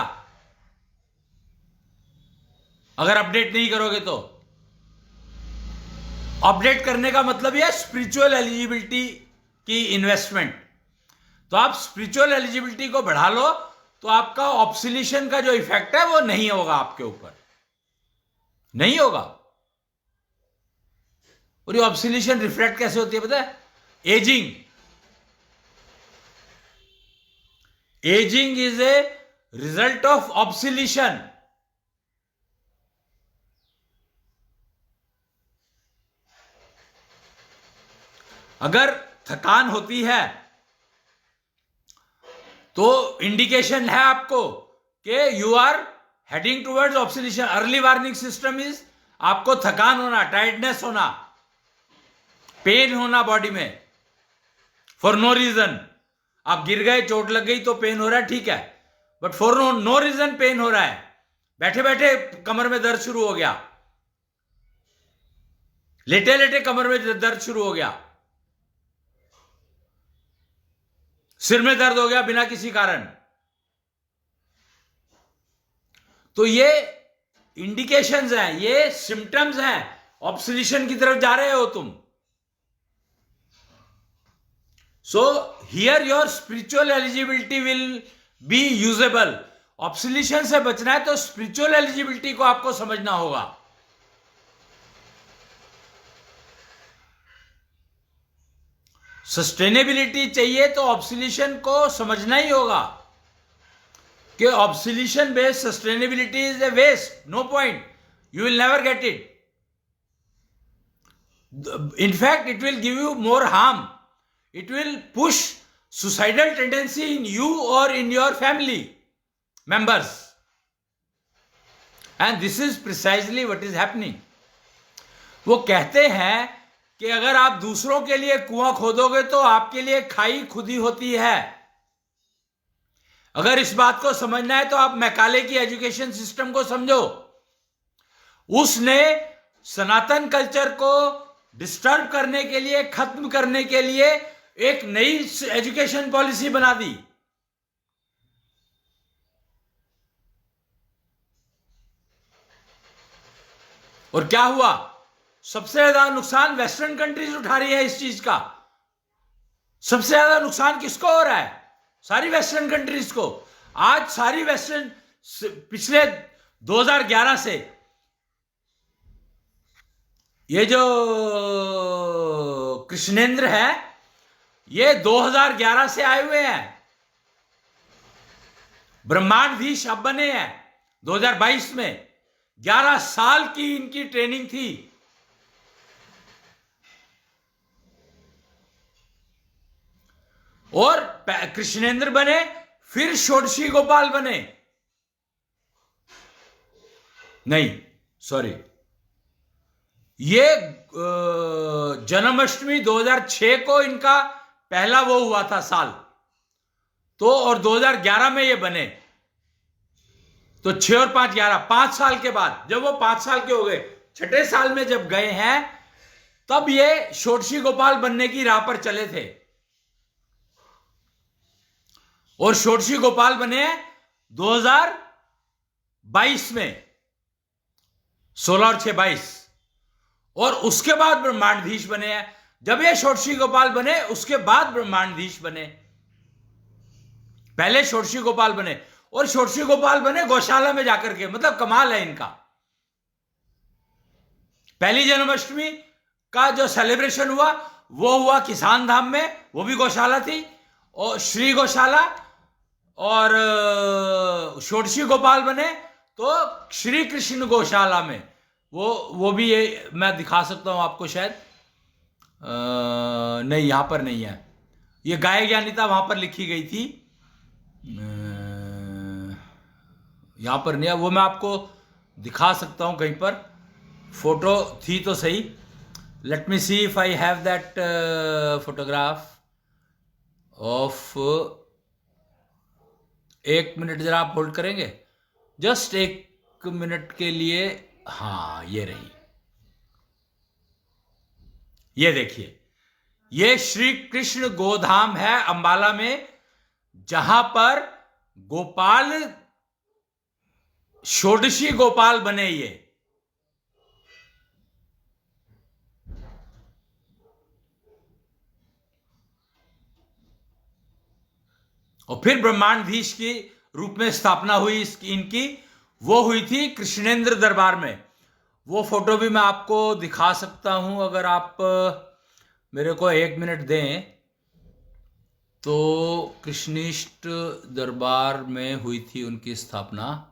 अगर अपडेट नहीं करोगे। तो अपडेट करने का मतलब यह स्पिरिचुअल एलिजिबिलिटी की इन्वेस्टमेंट। तो आप स्पिरिचुअल एलिजिबिलिटी को बढ़ा लो तो आपका ऑब्सोल्यूशन का जो इफेक्ट है वो नहीं होगा आपके ऊपर, नहीं होगा। और ये ऑब्सोल्यूशन रिफ्लेक्ट कैसे होती है पता है? Aging. Aging is a result of obsolescence. अगर थकान होती है तो इंडिकेशन है आपको कि you are heading towards obsolescence. Early warning system is आपको थकान होना, टायर्डनेस होना, पेन होना बॉडी में फॉर नो रीजन, आप गिर गए, चोट लग गई तो पेन हो रहा है, ठीक है, but for no reason pain हो रहा है, बैठे बैठे कमर में दर्द शुरू हो गया, लेटे लेटे कमर में दर्द शुरू हो गया, सिर में दर्द हो गया बिना किसी कारण, तो ये इंडिकेशंस हैं, ये सिम्टम्स हैं, ऑब्सोल्यूशन की तरफ जा रहे हो तुम। So here your spiritual eligibility will be usable. Obsolescence से बचना है तो स्पिरिचुअल एलिजिबिलिटी को आपको समझना होगा। सस्टेनेबिलिटी चाहिए तो ऑब्सोल्यूशन को समझना ही होगा कि obsolescence based sustainability is a waste, no point, you will never get it. In fact, it will give you more harm. It will push suicidal tendency in you or in your family members. And this is precisely what is happening. वो कहते हैं कि अगर आप दूसरों के लिए कुआं खोदोगे तो आपके लिए खाई खुदी होती है। अगर इस बात को समझना है तो आप मैकाले की एजुकेशन सिस्टम को समझो। उसने सनातन कल्चर को डिस्टर्ब करने के लिए, खत्म करने के लिए एक नई एजुकेशन पॉलिसी बना दी। और क्या हुआ? सबसे ज्यादा नुकसान वेस्टर्न कंट्रीज उठा रही है इस चीज का। सबसे ज्यादा नुकसान किसको हो रहा है? सारी वेस्टर्न कंट्रीज को। आज सारी वेस्टर्न, पिछले 2011 से ये जो कृष्णेंद्र है, ये 2011 से आए हुए हैं। ब्रह्मांडधीश अब बने हैं 2022 में। 11 साल की इनकी ट्रेनिंग थी। और कृष्णेंद्र बने, फिर षोडशी गोपाल बने, नहीं सॉरी, ये जन्माष्टमी 2006 को इनका पहला वो हुआ था साल, तो और 2011 में ये बने, तो 6 और 5 11, 5 साल के बाद जब वो 5 साल के हो गए, छठे साल में जब गए हैं, तब ये षोडशी गोपाल बनने की राह पर चले थे। और षोडशी गोपाल बने 2022 में, 16 और 6 22, और उसके बाद ब्रह्मांडधीश बने हैं। जब ये षोडशी गोपाल बने उसके बाद ब्रह्मांडधीश बने। पहले षोडशी गोपाल बने, और षोडशी गोपाल बने गौशाला में जाकर के, मतलब कमाल है इनका। पहली जन्माष्टमी का जो सेलिब्रेशन हुआ वो हुआ किसान धाम में, वो भी गौशाला थी, और श्री गौशाला। और षोडशी गोपाल बने तो श्री कृष्ण गौशाला में, वो भी ये मैं दिखा सकता हूं आपको शायद, नहीं यहां पर नहीं है, ये गाय ज्ञानिता वहां पर लिखी गई थी, यहां पर नहीं है, वो मैं आपको दिखा सकता हूं कहीं पर, फोटो थी तो सही। Let me see if I have that photograph of, 1 minute जरा आप होल्ड करेंगे, जस्ट 1 मिनट के लिए। हाँ ये रही, ये देखिए, ये श्री कृष्ण गोधाम है अंबाला में, जहां पर गोपाल षोडशी गोपाल बने ये। और फिर ब्रह्मांडधीश की रूप में स्थापना हुई इनकी, वो हुई थी कृष्णेंद्र दरबार में। वो फोटो भी मैं आपको दिखा सकता हूं अगर आप मेरे को 1 मिनट दें। तो कृष्णिष्ट दरबार में हुई थी उनकी स्थापना,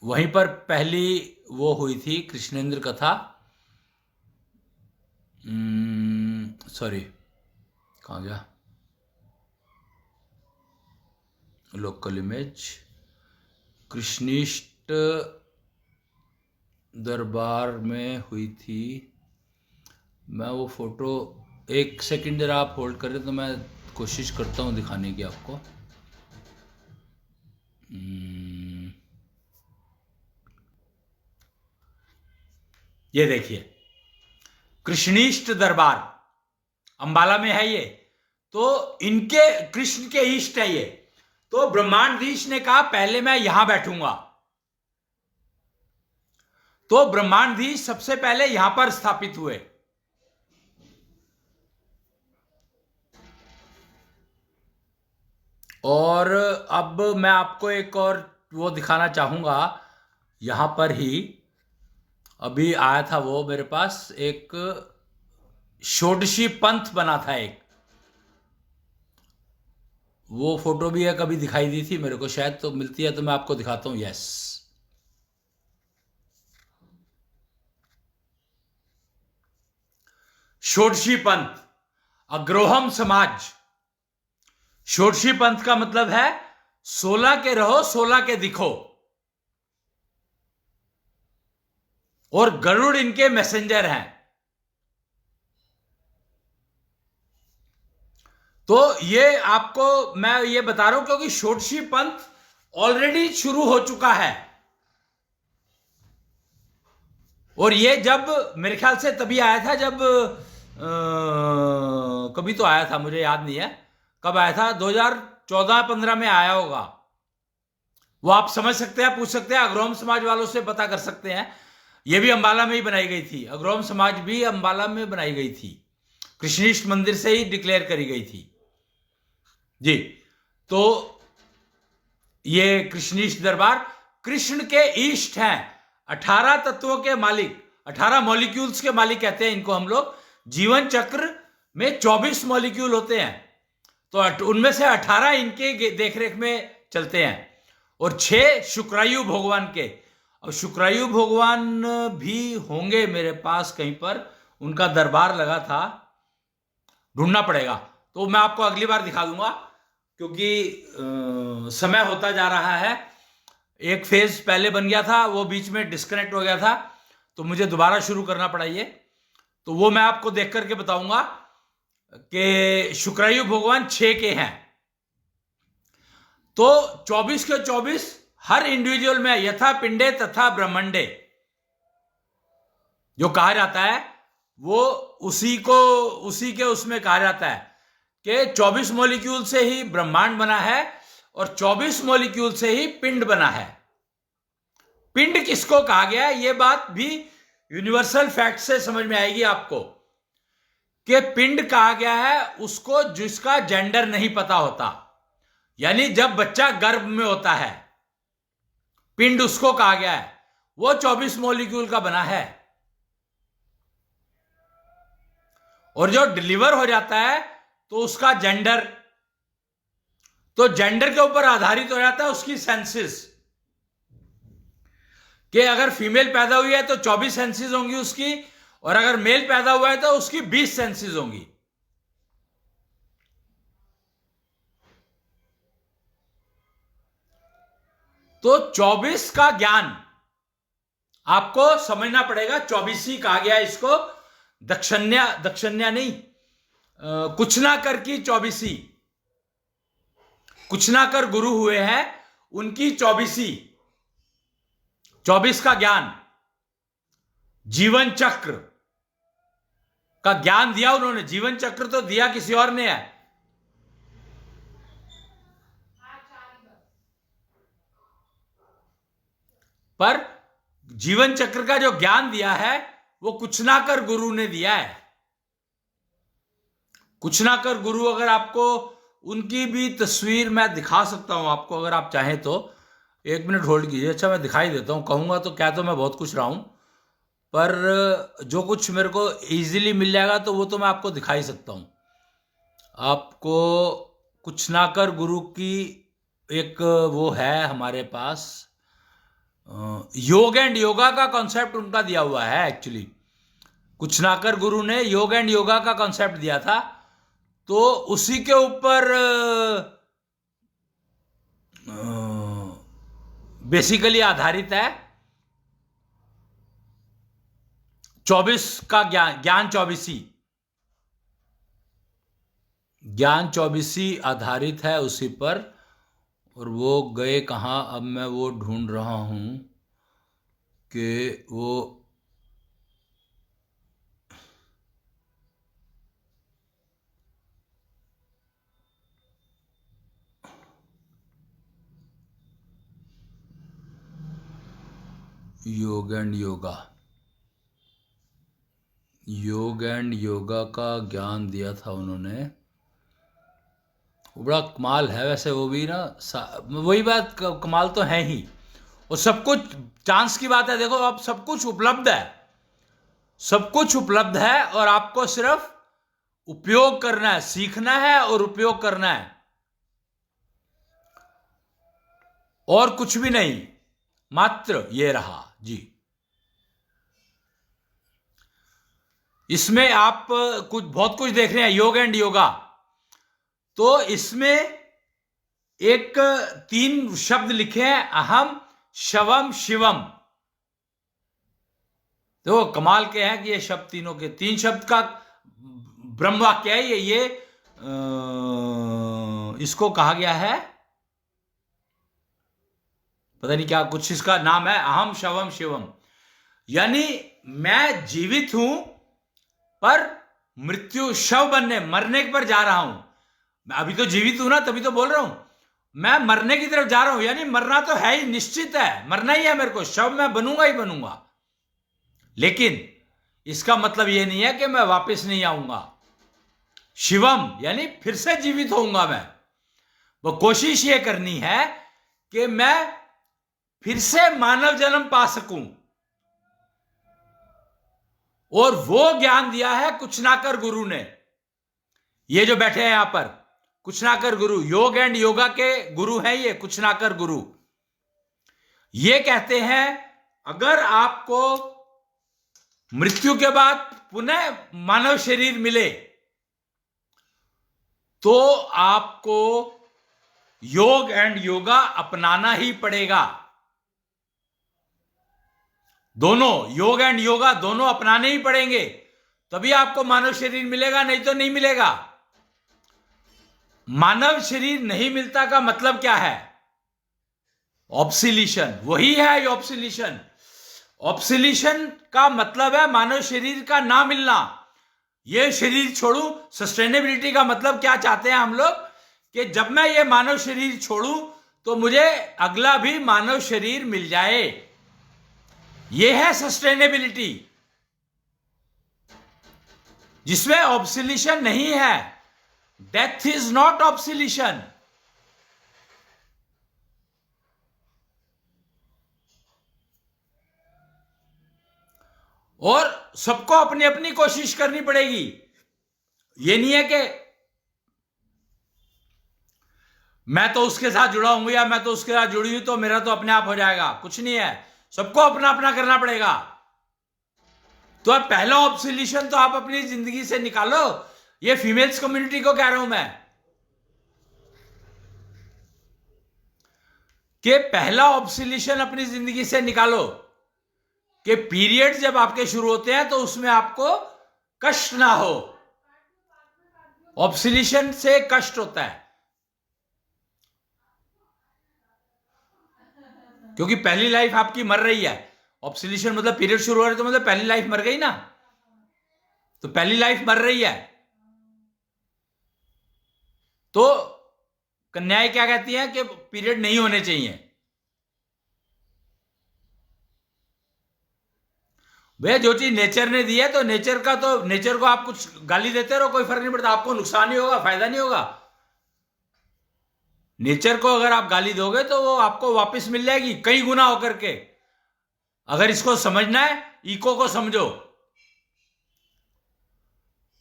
वहीं पर पहली वो हुई थी कृष्णेंद्र कथा। सॉरी कहाँ गया, लोकल इमेज, कृष्णिष्ट दरबार में हुई थी। मैं वो फोटो, एक सेकंड जरा आप होल्ड करें तो मैं कोशिश करता हूँ दिखाने की आपको। ये देखिए, कृष्णीष्ट दरबार अंबाला में है ये। तो इनके कृष्ण के इष्ट है ये। तो ब्रह्मांडधीश ने कहा पहले मैं यहां बैठूंगा। तो ब्रह्मांडधीश सबसे पहले यहां पर स्थापित हुए। और अब मैं आपको एक और वो दिखाना चाहूंगा। यहां पर ही अभी आया था वो मेरे पास एक षोडशी पंथ बना था एक, वो फोटो भी है, कभी दिखाई दी थी मेरे को शायद, तो मिलती है तो मैं आपको दिखाता हूं। यस, षोडशी पंथ, अग्रोहम समाज। षोडशी पंथ का मतलब है 16 के रहो 16 के दिखो। और गरुड़ इनके मैसेंजर हैं। तो ये आपको मैं ये बता रहा हूं क्योंकि षोडशी पंथ ऑलरेडी शुरू हो चुका है। और ये जब मेरे ख्याल से तभी आया था जब कभी तो आया था, मुझे याद नहीं है कब आया था, 2014-15 में आया होगा। वो आप समझ सकते हैं, पूछ सकते हैं, अग्रोहम समाज वालों से पता कर सकते हैं। ये भी अंबाला में ही बनाई गई थी, अग्रोहम समाज भी अंबाला में बनाई गई थी, कृष्णीष्ट मंदिर से ही डिक्लेयर करी गई थी जी। तो ये कृष्णीष्ट दरबार कृष्ण के ईष्ट हैं, 18 तत्वों के मालिक, 18 मॉलिक्यूल्स के मालिक कहते हैं इनको हम लोग। जीवन चक्र में 24 मॉलिक्यूल होते हैं, तो उनमें से 18 इनके देखरेख में चलते हैं और 6 शुक्रायु भगवान के। और शुक्रायु भगवान भी होंगे मेरे पास कहीं पर, उनका दरबार लगा था, ढूंढना पड़ेगा, तो मैं आपको अगली बार दिखा दूंगा क्योंकि समय होता जा रहा है। एक फेज पहले बन गया था, वो बीच में डिस्कनेक्ट हो गया था, तो मुझे दोबारा शुरू करना पड़ा ये। तो वो मैं आपको देख करके बताऊंगा कि शुक्रायु भगवान 6 के हैं। तो 24 के 24 हर इंडिविजुअल में यथा पिंडे तथा ब्रह्मंडे जो कहा जाता है, वो उसी के उसमें कहा जाता है कि 24 मॉलिक्यूल से ही ब्रह्मांड बना है और 24 मॉलिक्यूल से ही पिंड बना है। पिंड किसको कहा गया है, यह बात भी यूनिवर्सल फैक्ट से समझ में आएगी आपको कि पिंड कहा गया है उसको जिसका जेंडर नहीं पता होता, यानी जब बच्चा गर्भ में होता है, पिंड उसको कहा गया है। वो 24 मॉलिक्यूल का बना है। और जो डिलीवर हो जाता है तो उसका जेंडर, तो जेंडर के ऊपर आधारित हो जाता है उसकी सेंसेस, कि अगर फीमेल पैदा हुई है तो 24 सेंसेस होंगी उसकी, और अगर मेल पैदा हुआ है तो उसकी 20 सेंसेस होंगी। तो 24 का ज्ञान आपको समझना पड़ेगा। 24 ही कहा गया इसको, दक्षिण्या नहीं, कुछ ना कर की 24, कुछ ना कर गुरु हुए हैं उनकी 24, 24 का ज्ञान, जीवन चक्र का ज्ञान दिया उन्होंने। जीवन चक्र तो दिया किसी और ने है, पर जीवन चक्र का जो ज्ञान दिया है वो कुछ ना कर गुरु ने दिया है। कुछ ना कर गुरु, अगर आपको उनकी भी तस्वीर मैं दिखा सकता हूं आपको, अगर आप चाहें तो 1 मिनट होल्ड कीजिए। अच्छा, मैं दिखाई देता हूं, कहूंगा तो क्या, तो मैं बहुत कुछ रहा हूं, पर जो कुछ मेरे को इजीली मिल जाएगा तो वो तो मैं आपको दिखा ही सकता हूं। आपको कुछ ना कर गुरु की एक वो है हमारे पास, योग एंड योगा का कॉन्सेप्ट उनका दिया हुआ है एक्चुअली। कुछ ना कर गुरु ने योग एंड योगा का कॉन्सेप्ट दिया था, तो उसी के ऊपर बेसिकली आधारित है। 24 का ज्ञान चौबीसी, ज्ञान चौबीसी आधारित है उसी पर। और वो गए कहाँ, अब मैं वो ढूंढ रहा हूं कि वो योग एंड योगा, योग एंड योगा का ज्ञान दिया था उन्होंने। वो बड़ा कमाल है वैसे, वो भी ना वही बात, कमाल तो है ही। और सब कुछ चांस की बात है, देखो अब सब कुछ उपलब्ध है, सब कुछ उपलब्ध है और आपको सिर्फ उपयोग करना है, सीखना है और उपयोग करना है, और कुछ भी नहीं, मात्र ये रहा जी। इसमें आप बहुत कुछ देख रहे हैं, योग एंड योगा। तो इसमें एक 3 शब्द लिखे हैं, अहम शवम शिवम। तो कमाल के हैं कि ये शब्द तीनों के 3 शब्द का ब्रह्म वाक्य है ये इसको कहा गया है, पता नहीं क्या कुछ इसका नाम है, अहम शवम शिवम। यानी मैं जीवित हूं पर मृत्यु, शव बनने, मरने पर जा रहा हूं। मैं अभी तो जीवित हूं ना, तभी तो बोल रहा हूं मैं मरने की तरफ जा रहा हूं। यानी मरना तो है ही, निश्चित है, मरना ही है मेरे को, शव मैं बनूंगा ही बनूंगा। लेकिन इसका मतलब यह नहीं है कि मैं वापस नहीं आऊंगा। शिवम यानी फिर से जीवित होऊंगा मैं। वो कोशिश ये करनी है कि मैं फिर से मानव जन्म पा सकूं। और वो ज्ञान दिया है कुचनाकर गुरु ने। ये जो बैठे हैं यहां पर, कुचनाकर गुरु, योग एंड योगा के गुरु हैं ये, कुचनाकर गुरु। ये कहते हैं अगर आपको मृत्यु के बाद पुनः मानव शरीर मिले तो आपको योग एंड योगा अपनाना ही पड़ेगा। दोनों, योग एंड योगा दोनों अपनाने ही पड़ेंगे, तभी आपको मानव शरीर मिलेगा, नहीं तो नहीं मिलेगा। मानव शरीर नहीं मिलता का मतलब क्या है? ऑब्सिलेशन, वही है ऑब्सिलेशन। ऑब्सिलेशन का मतलब है मानव शरीर का ना मिलना। ये शरीर छोड़ू, सस्टेनेबिलिटी का मतलब क्या चाहते हैं हम लोग कि जब मैं ये मानव शरीर छोड़ू तो मुझे अगला भी मानव शरीर मिल जाए। ये है सस्टेनेबिलिटी, जिसमें ऑब्सिलेशन नहीं है। Death is not obsolescence. और सबको अपनी अपनी कोशिश करनी पड़ेगी। ये नहीं है कि मैं तो उसके साथ जुड़ा हूं या मैं तो उसके साथ जुड़ी हूं तो मेरा तो अपने आप हो जाएगा, कुछ नहीं है। सबको अपना अपना करना पड़ेगा। तो अब पहला ऑब्सिलेशन तो आप अपनी जिंदगी से निकालो। ये फीमेल्स कम्युनिटी को कह रहा हूं मैं कि पहला ऑब्सिलेशन अपनी जिंदगी से निकालो कि पीरियड जब आपके शुरू होते हैं तो उसमें आपको कष्ट ना हो। ऑब्सिलेशन से कष्ट होता है, क्योंकि पहली लाइफ आपकी मर रही है। ऑब्सिलेशन मतलब पीरियड शुरू हो रहा है तो मतलब पहली लाइफ मर गई ना, तो पहली लाइफ मर रही है। तो कन्याएं क्या कहती हैं कि पीरियड नहीं होने चाहिए। भैया जो चीज नेचर ने दी है तो नेचर का, तो नेचर को आप कुछ गाली देते रहो, कोई फर्क नहीं पड़ता, आपको नुकसान ही होगा, फायदा नहीं होगा। नेचर को अगर आप गाली दोगे तो वो आपको वापस मिल जाएगी कई गुना होकर के। अगर इसको समझना है, इको को समझो।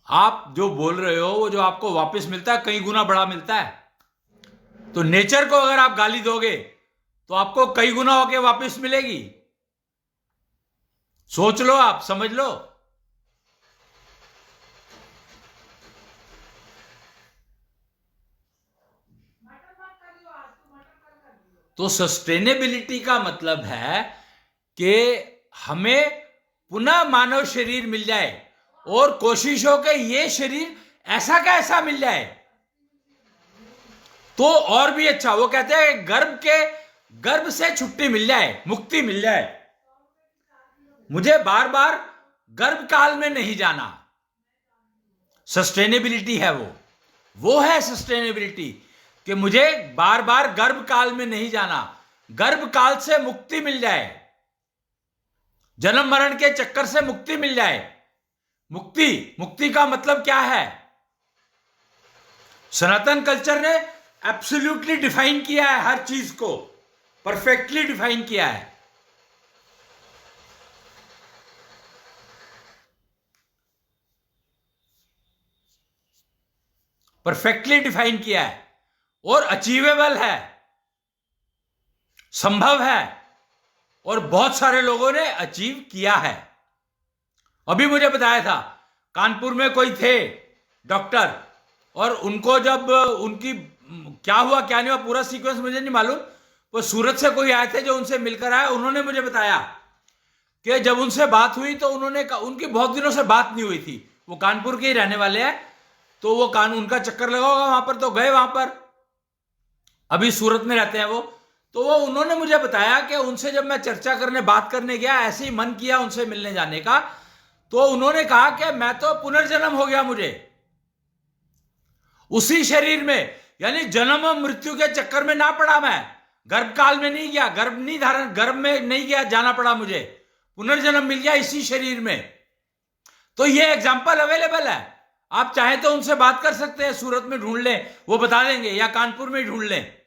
आप जो बोल रहे हो वो जो आपको वापस मिलता है कई गुना बड़ा मिलता है। तो नेचर को अगर आप गाली दोगे तो आपको कई गुना होके वापस मिलेगी। सोच लो, आप समझ लो। तो सस्टेनेबिलिटी का मतलब है कि हमें पुनः मानव शरीर मिल जाए और कोशिश हो कि ये शरीर ऐसा का ऐसा मिल जाए तो और भी अच्छा। वो कहते हैं गर्भ से छुट्टी मिल जाए, मुक्ति मिल जाए, मुझे बार बार गर्भ काल में नहीं जाना। सस्टेनेबिलिटी है वो है सस्टेनेबिलिटी कि मुझे बार बार गर्भ काल में नहीं जाना, गर्भ काल से मुक्ति मिल जाए, जन्म मरण के चक्कर से मुक्ति मिल जाए। मुक्ति का मतलब क्या है? सनातन कल्चर ने एब्सोल्युटली डिफाइन किया है, हर चीज को परफेक्टली डिफाइन किया है। परफेक्टली डिफाइन किया है और अचीवेबल है, संभव है, और बहुत सारे लोगों ने अचीव किया है। अभी मुझे बताया था कानपुर में कोई थे डॉक्टर, और उनको जब उनकी क्या हुआ क्या नहीं हुआ पूरा सीक्वेंस मुझे नहीं मालूम, वो सूरत से कोई आए थे जो उनसे मिलकर आए। उन्होंने मुझे बताया कि जब उनसे बात हुई तो उन्होंने उनकी बहुत दिनों से बात नहीं हुई थी, वो कानपुर के ही रहने वाले हैं, तो वो उनका चक्कर लगा होगा वहां पर, तो गए वहां पर, अभी सूरत में रहते हैं वो। तो वो उन्होंने मुझे बताया कि उनसे जब मैं चर्चा करने बात करने गया, ऐसे ही मन किया उनसे मिलने जाने का, तो उन्होंने कहा कि मैं तो पुनर्जन्म हो गया मुझे उसी शरीर में, यानी जन्म और मृत्यु के चक्कर में ना पड़ा, मैं गर्भ काल में नहीं गया, गर्भ में नहीं गया, जाना पड़ा मुझे, पुनर्जन्म मिल गया इसी शरीर में। तो ये एग्जाम्पल अवेलेबल है, आप चाहे तो उनसे बात कर सकते हैं, सूरत में ढूंढ लें वो बता देंगे, या कानपुर में ढूंढ लें,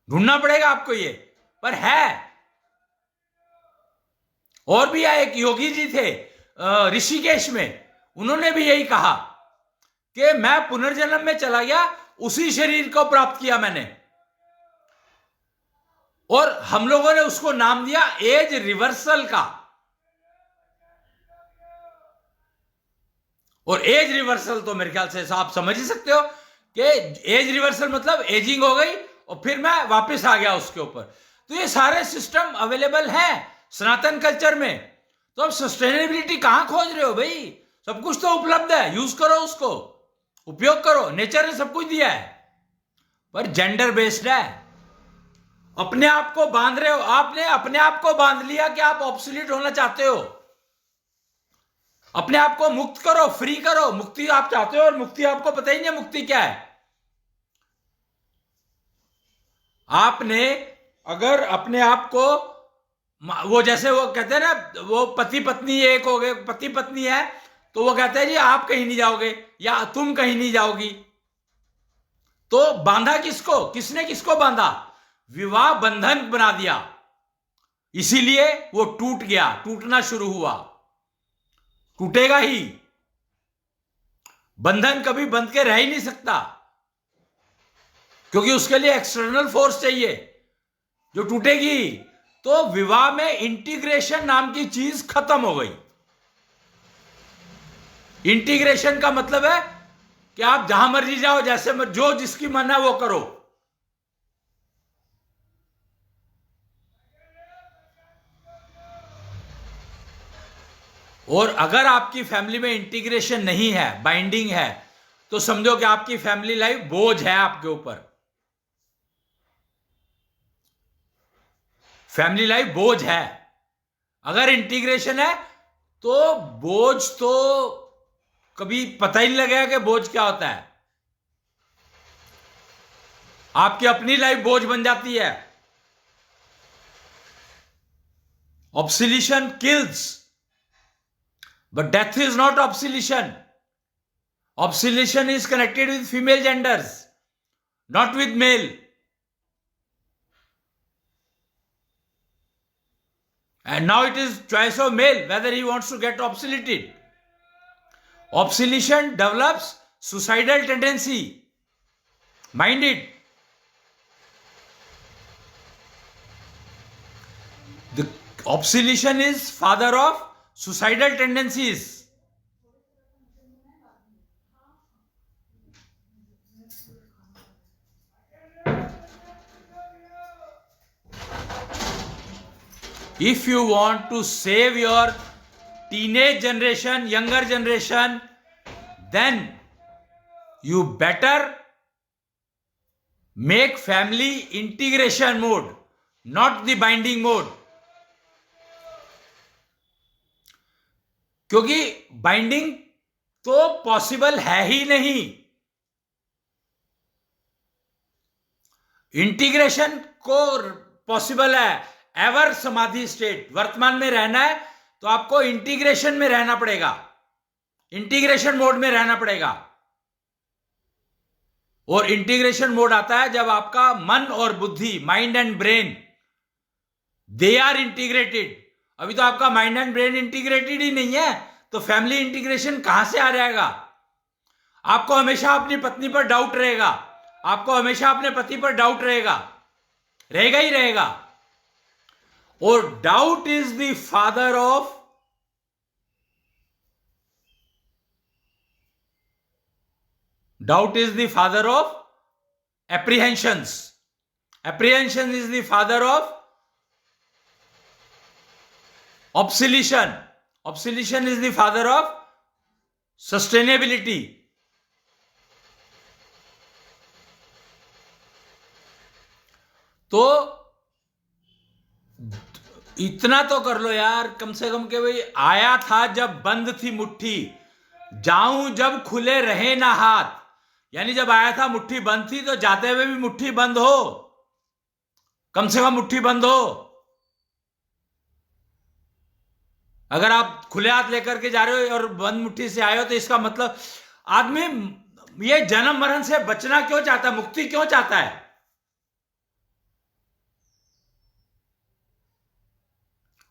ढूंढना पड़ेगा आपको ये, पर है। और भी एक योगी जी थे ऋषिकेश में, उन्होंने भी यही कहा कि मैं पुनर्जन्म में चला गया, उसी शरीर को प्राप्त किया मैंने, और हम लोगों ने उसको नाम दिया एज रिवर्सल का। और एज रिवर्सल तो मेरे ख्याल से आप समझ ही सकते हो कि एज रिवर्सल मतलब एजिंग हो गई और फिर मैं वापस आ गया उसके ऊपर। तो ये सारे सिस्टम अवेलेबल हैं सनातन कल्चर में। तो अब सस्टेनेबिलिटी कहां खोज रहे हो भाई? सब कुछ तो उपलब्ध है, यूज करो, उसको उपयोग करो, नेचर ने सब कुछ दिया है, पर जेंडर बेस्ड है। अपने आप को बांध रहे हो, आपने अपने आप को बांध लिया कि आप ऑब्सोलीट होना चाहते हो। अपने आप को मुक्त करो, फ्री करो, मुक्ति आप चाहते हो, और मुक्ति आपको पता ही नहीं मुक्ति क्या है। आपने अगर अपने आप को, वो जैसे वो कहते हैं ना, वो पति पत्नी एक हो गए, पति पत्नी है तो वो कहते हैं जी आप कहीं नहीं जाओगे या तुम कहीं नहीं जाओगी, तो बांधा किसको? किसने किसको बांधा? विवाह बंधन बना दिया, इसीलिए वो टूट गया, टूटना शुरू हुआ, टूटेगा ही। बंधन कभी बंध के रह ही नहीं सकता, क्योंकि उसके लिए एक्सटर्नल फोर्स चाहिए जो टूटेगी। तो विवाह में इंटीग्रेशन नाम की चीज खत्म हो गई। इंटीग्रेशन का मतलब है कि आप जहां मर्जी जाओ, जैसे जो जिसकी मन है वो करो। और अगर आपकी फैमिली में इंटीग्रेशन नहीं है, बाइंडिंग है, तो समझो कि आपकी फैमिली लाइफ बोझ है आपके ऊपर। फैमिली लाइफ बोझ है। अगर इंटीग्रेशन है तो बोझ तो कभी पता ही नहीं लगेगा कि बोझ क्या होता है। आपकी अपनी लाइफ बोझ बन जाती है। ऑब्सिलिशन kills, but death is not obsolescence. Obsolescence is connected with female genders, not with male. And now it is choice of male whether he wants to get obsoleted. Obsolescence develops suicidal tendency. Mind it. The obsolescence is father of suicidal tendencies. If you want to save your teenage generation, younger generation, then you better make family integration mode, not the binding mode. क्योंकि binding तो possible है ही नहीं. Integration को possible है. Ever समाधि state, वर्तमान में रहना है तो आपको इंटीग्रेशन में रहना पड़ेगा, इंटीग्रेशन मोड में रहना पड़ेगा. और इंटीग्रेशन मोड आता है जब आपका मन और बुद्धि, mind and brain, they are integrated. अभी तो आपका माइंड एंड ब्रेन इंटीग्रेटेड ही नहीं है, तो फैमिली इंटीग्रेशन कहां से आ जाएगा? आपको हमेशा अपनी पत्नी पर डाउट रहेगा, आपको हमेशा अपने पति पर डाउट रहेगा, रहेगा ही रहेगा. और doubt is the father of doubt is the father of apprehensions. Apprehension is the father of obsolescence. Obsolescence is the father of sustainability. तो इतना तो कर लो यार कम से कम के भाई, आया था जब बंद थी मुट्ठी, जाऊं जब खुले रहे ना हाथ. यानी जब आया था मुट्ठी बंद थी, तो जाते हुए भी मुट्ठी बंद हो, कम से कम मुट्ठी बंद हो. अगर आप खुले हाथ लेकर के जा रहे हो और बंद मुट्ठी से आए हो, तो इसका मतलब आदमी ये जन्म मरण से बचना क्यों चाहता है, मुक्ति क्यों चाहता है?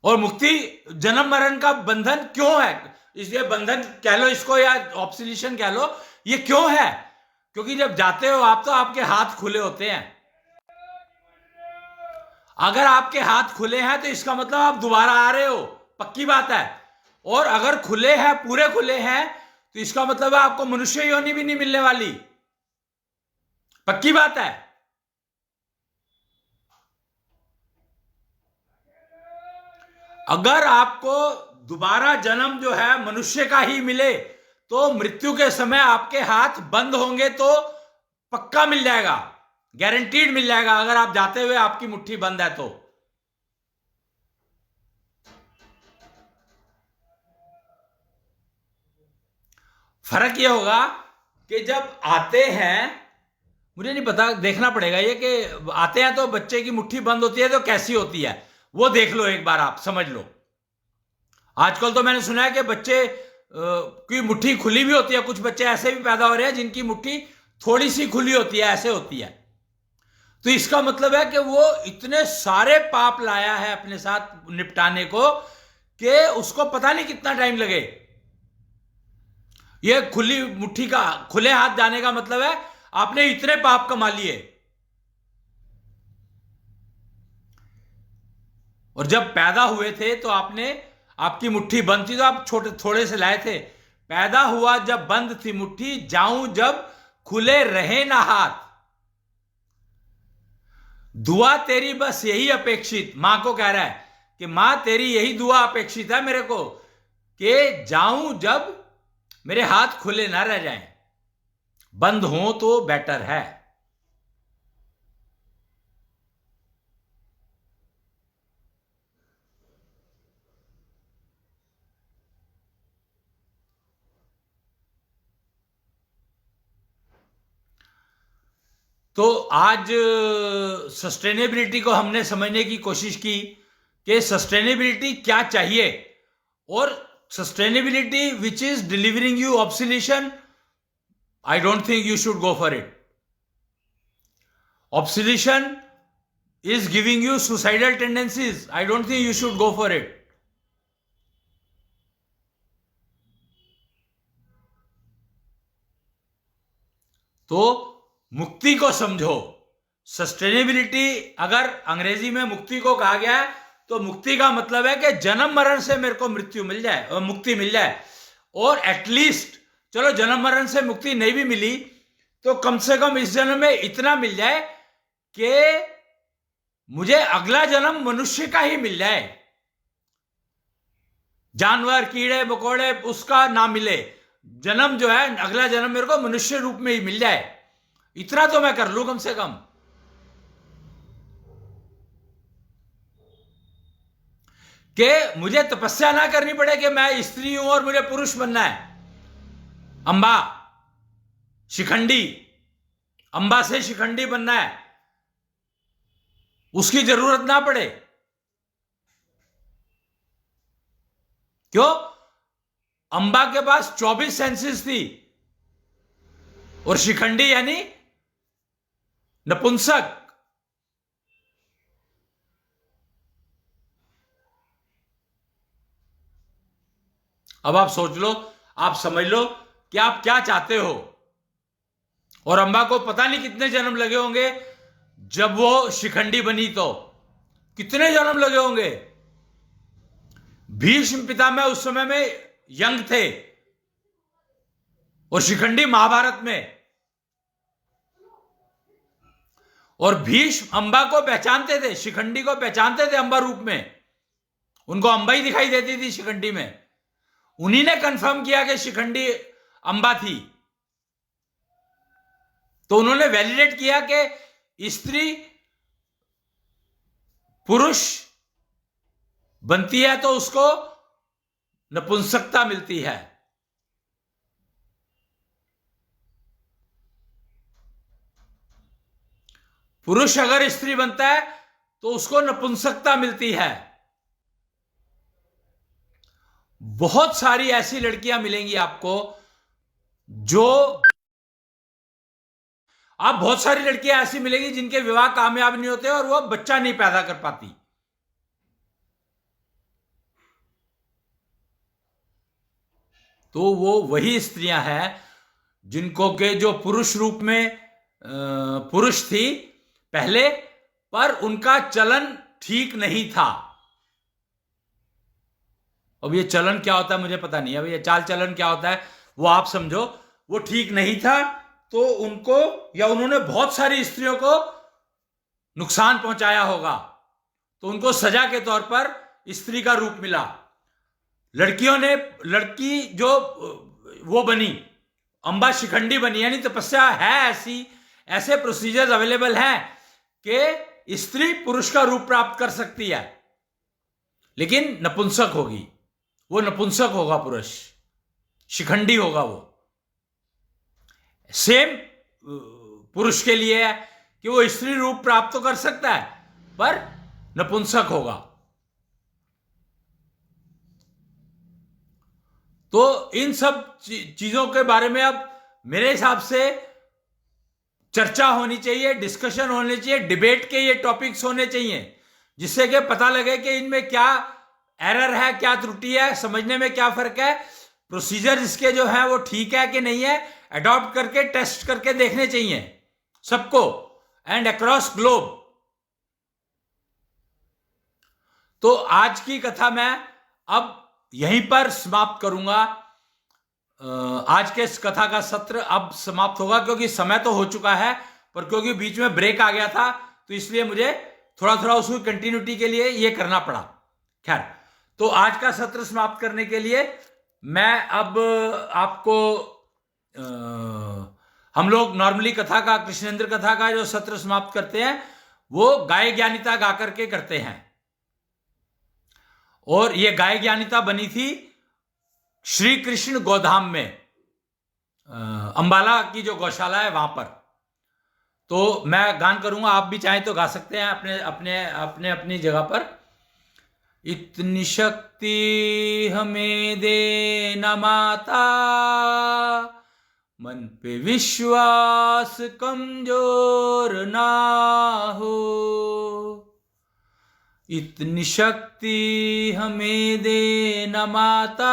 और मुक्ति जन्म मरण का बंधन क्यों है? इसलिए बंधन कह लो इसको या ऑब्सोल्यूशन कह लो, ये क्यों है? क्योंकि जब जाते हो आप तो आपके हाथ खुले होते हैं. अगर आपके हाथ खुले हैं तो इसका मतलब आप दोबारा आ रहे हो, पक्की बात है. और अगर खुले हैं, पूरे खुले हैं, तो इसका मतलब है आपको मनुष्य योनि भी नहीं मिलने वाली, पक्की बात है. अगर आपको दोबारा जन्म जो है मनुष्य का ही मिले, तो मृत्यु के समय आपके हाथ बंद होंगे तो पक्का मिल जाएगा, गारंटीड मिल जाएगा. अगर आप जाते हुए आपकी मुट्ठी बंद है तो फर्क यह होगा कि जब आते हैं, मुझे नहीं पता, देखना पड़ेगा ये कि आते हैं तो बच्चे की मुट्ठी बंद होती है तो कैसी होती है, वो देख लो एक बार, आप समझ लो. आजकल तो मैंने सुना है कि बच्चे की मुट्ठी खुली भी होती है. कुछ बच्चे ऐसे भी पैदा हो रहे हैं जिनकी मुट्ठी थोड़ी सी खुली होती है, ऐसे होती है. तो इसका मतलब है कि वो इतने सारे पाप लाया है अपने साथ निपटाने को कि उसको पता नहीं कितना टाइम लगे. ये खुली मुट्ठी का, खुले हाथ जाने का मतलब है आपने इतने पाप कमा लिए. और जब पैदा हुए थे तो आपने, आपकी मुट्ठी बंद थी तो आप छोटे थोड़े से लाए थे. पैदा हुआ जब बंद थी मुट्ठी, जाऊं जब खुले रहे ना हाथ. दुआ तेरी बस यही अपेक्षित, मां को कह रहा है कि मां तेरी यही दुआ अपेक्षित है मेरे को, कि जाऊं जब मेरे हाथ खुले ना रह जाएं, बंद हो तो बेटर है. तो आज सस्टेनेबिलिटी को हमने समझने की कोशिश की कि सस्टेनेबिलिटी क्या चाहिए. और sustainability which is delivering you obsolescence, I don't think you should go for it. Obsolescence is giving you suicidal tendencies, I don't think you should go for it. तो मुक्ति को समझो. सस्टेनेबिलिटी, अगर अंग्रेजी में मुक्ति को कहा गया है तो मुक्ति का मतलब है कि जन्म मरण से मेरे को मृत्यु मिल जाए और मुक्ति मिल जाए. और एटलीस्ट चलो जन्म मरण से मुक्ति नहीं भी मिली तो कम से कम इस जन्म में इतना मिल जाए कि मुझे अगला जन्म मनुष्य का ही मिल जाए. जानवर, कीड़े मकोड़े उसका ना मिले, जन्म जो है अगला जन्म मेरे को मनुष्य रूप में ही मिल जाए, इतना तो मैं कर लूं कम से कम। कि मुझे तपस्या ना करनी पड़े कि मैं स्त्री हूं और मुझे पुरुष बनना है। अंबा शिखंडी, अंबा से शिखंडी बनना है, उसकी जरूरत ना पड़े। क्यों? अंबा के पास 24 सेंसेस थी, और शिखंडी यानी नपुंसक। अब आप सोच लो, आप समझ लो कि आप क्या चाहते हो। और अंबा को पता नहीं कितने जन्म लगे होंगे, जब वो शिखंडी बनी तो कितने जन्म लगे होंगे। भीष्म पितामह उस समय में यंग थे, और शिखंडी महाभारत में। और भीष्म अंबा को पहचानते थे, शिखंडी को पहचानते थे अंबा रूप में, उनको अंबा ही दिखाई देती थी शिखंडी में। उन्हीं ने कंफर्म किया कि शिखंडी अंबा थी, तो उन्होंने वैलिडेट किया कि स्त्री पुरुष बनती है तो उसको नपुंसकता मिलती है। पुरुष अगर स्त्री बनता है तो उसको नपुंसकता मिलती है। बहुत सारी ऐसी लड़कियां मिलेंगी आपको, जो आप बहुत सारी लड़कियां ऐसी मिलेंगी जिनके विवाह कामयाब नहीं होते और वो बच्चा नहीं पैदा कर पाती। तो वो वही स्त्रियां हैं जिनको के जो पुरुष रूप में पुरुष थी पहले, पर उनका चलन ठीक नहीं था। अब ये चलन क्या होता है मुझे पता नहीं, अब ये चाल चलन क्या होता है वो आप समझो। वो ठीक नहीं था तो उनको, या उन्होंने बहुत सारी स्त्रियों को नुकसान पहुंचाया होगा, तो उनको सजा के तौर पर स्त्री का रूप मिला। लड़कियों ने, लड़की जो वो बनी अंबा शिखंडी बनी, यानी तपस्या है ऐसी, ऐसे प्रोसीजर्स अवेलेबल हैं कि स्त्री पुरुष का रूप प्राप्त कर सकती है, लेकिन नपुंसक होगी, वो नपुंसक होगा, पुरुष शिखंडी होगा। वो सेम पुरुष के लिए है कि वो स्त्री रूप प्राप्त तो कर सकता है पर नपुंसक होगा। तो इन सब चीजों के बारे में अब मेरे हिसाब से चर्चा होनी चाहिए, डिस्कशन होनी चाहिए, डिबेट के ये टॉपिक्स होने चाहिए, जिससे कि पता लगे कि इनमें क्या एरर है, क्या त्रुटि है, समझने में क्या फर्क है, प्रोसीजर इसके जो है वो ठीक है कि नहीं है, अडॉप्ट करके टेस्ट करके देखने चाहिए सबको, एंड अक्रॉस ग्लोब। तो आज की कथा मैं अब यहीं पर समाप्त करूंगा। आज के इस कथा का सत्र अब समाप्त होगा, क्योंकि समय तो हो चुका है, पर क्योंकि बीच में ब्रेक आ गया था तो इसलिए मुझे थोड़ा थोड़ा उसकी कंटिन्यूटी के लिए ये करना पड़ा। खैर, तो आज का सत्र समाप्त करने के लिए मैं अब आपको हम लोग नॉर्मली कथा का, कृष्णेंद्र कथा का जो सत्र समाप्त करते हैं वो गाय ज्ञानिता गा करके करते हैं। और ये गाय ज्ञानिता बनी थी श्री कृष्ण गोधाम में, अंबाला की जो गौशाला है वहां पर। तो मैं गान करूंगा, आप भी चाहें तो गा सकते हैं अपने अपने अपने अपनी जगह पर। इतनी शक्ति हमें दे न माता, मन पे विश्वास कमजोर ना हो। इतनी शक्ति हमें दे न माता,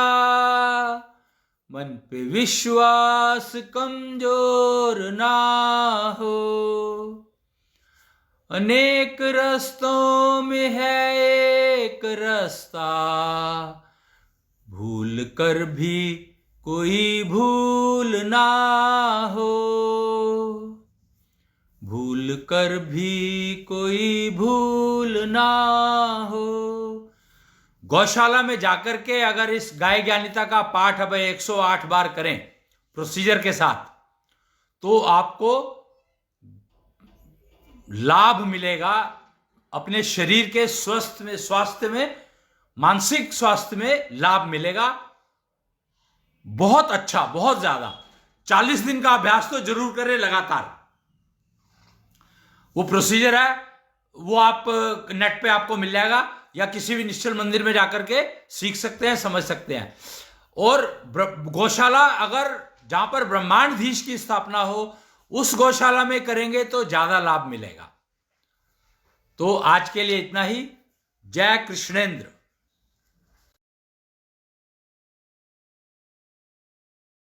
मन पे विश्वास कमजोर ना हो। अनेक रास्तों में है एक रास्ता, भूल कर भी कोई भूल ना हो। भूल कर भी कोई भूल ना हो। गौशाला में जाकर के अगर इस गाय ज्ञानिता का पाठ अब 108 बार करें प्रोसीजर के साथ, तो आपको लाभ मिलेगा अपने शरीर के स्वास्थ्य में, मानसिक स्वास्थ्य में लाभ मिलेगा बहुत अच्छा, बहुत ज्यादा। 40 दिन का अभ्यास तो जरूर करें लगातार। वो प्रोसीजर है, वो आप नेट पे आपको मिल जाएगा या किसी भी निश्चल मंदिर में जाकर के सीख सकते हैं, समझ सकते हैं। और गौशाला अगर जहां पर ब्रह्मांडधीश की स्थापना हो, उस गौशाला में करेंगे तो ज्यादा लाभ मिलेगा। तो आज के लिए इतना ही। जय कृष्णेंद्र।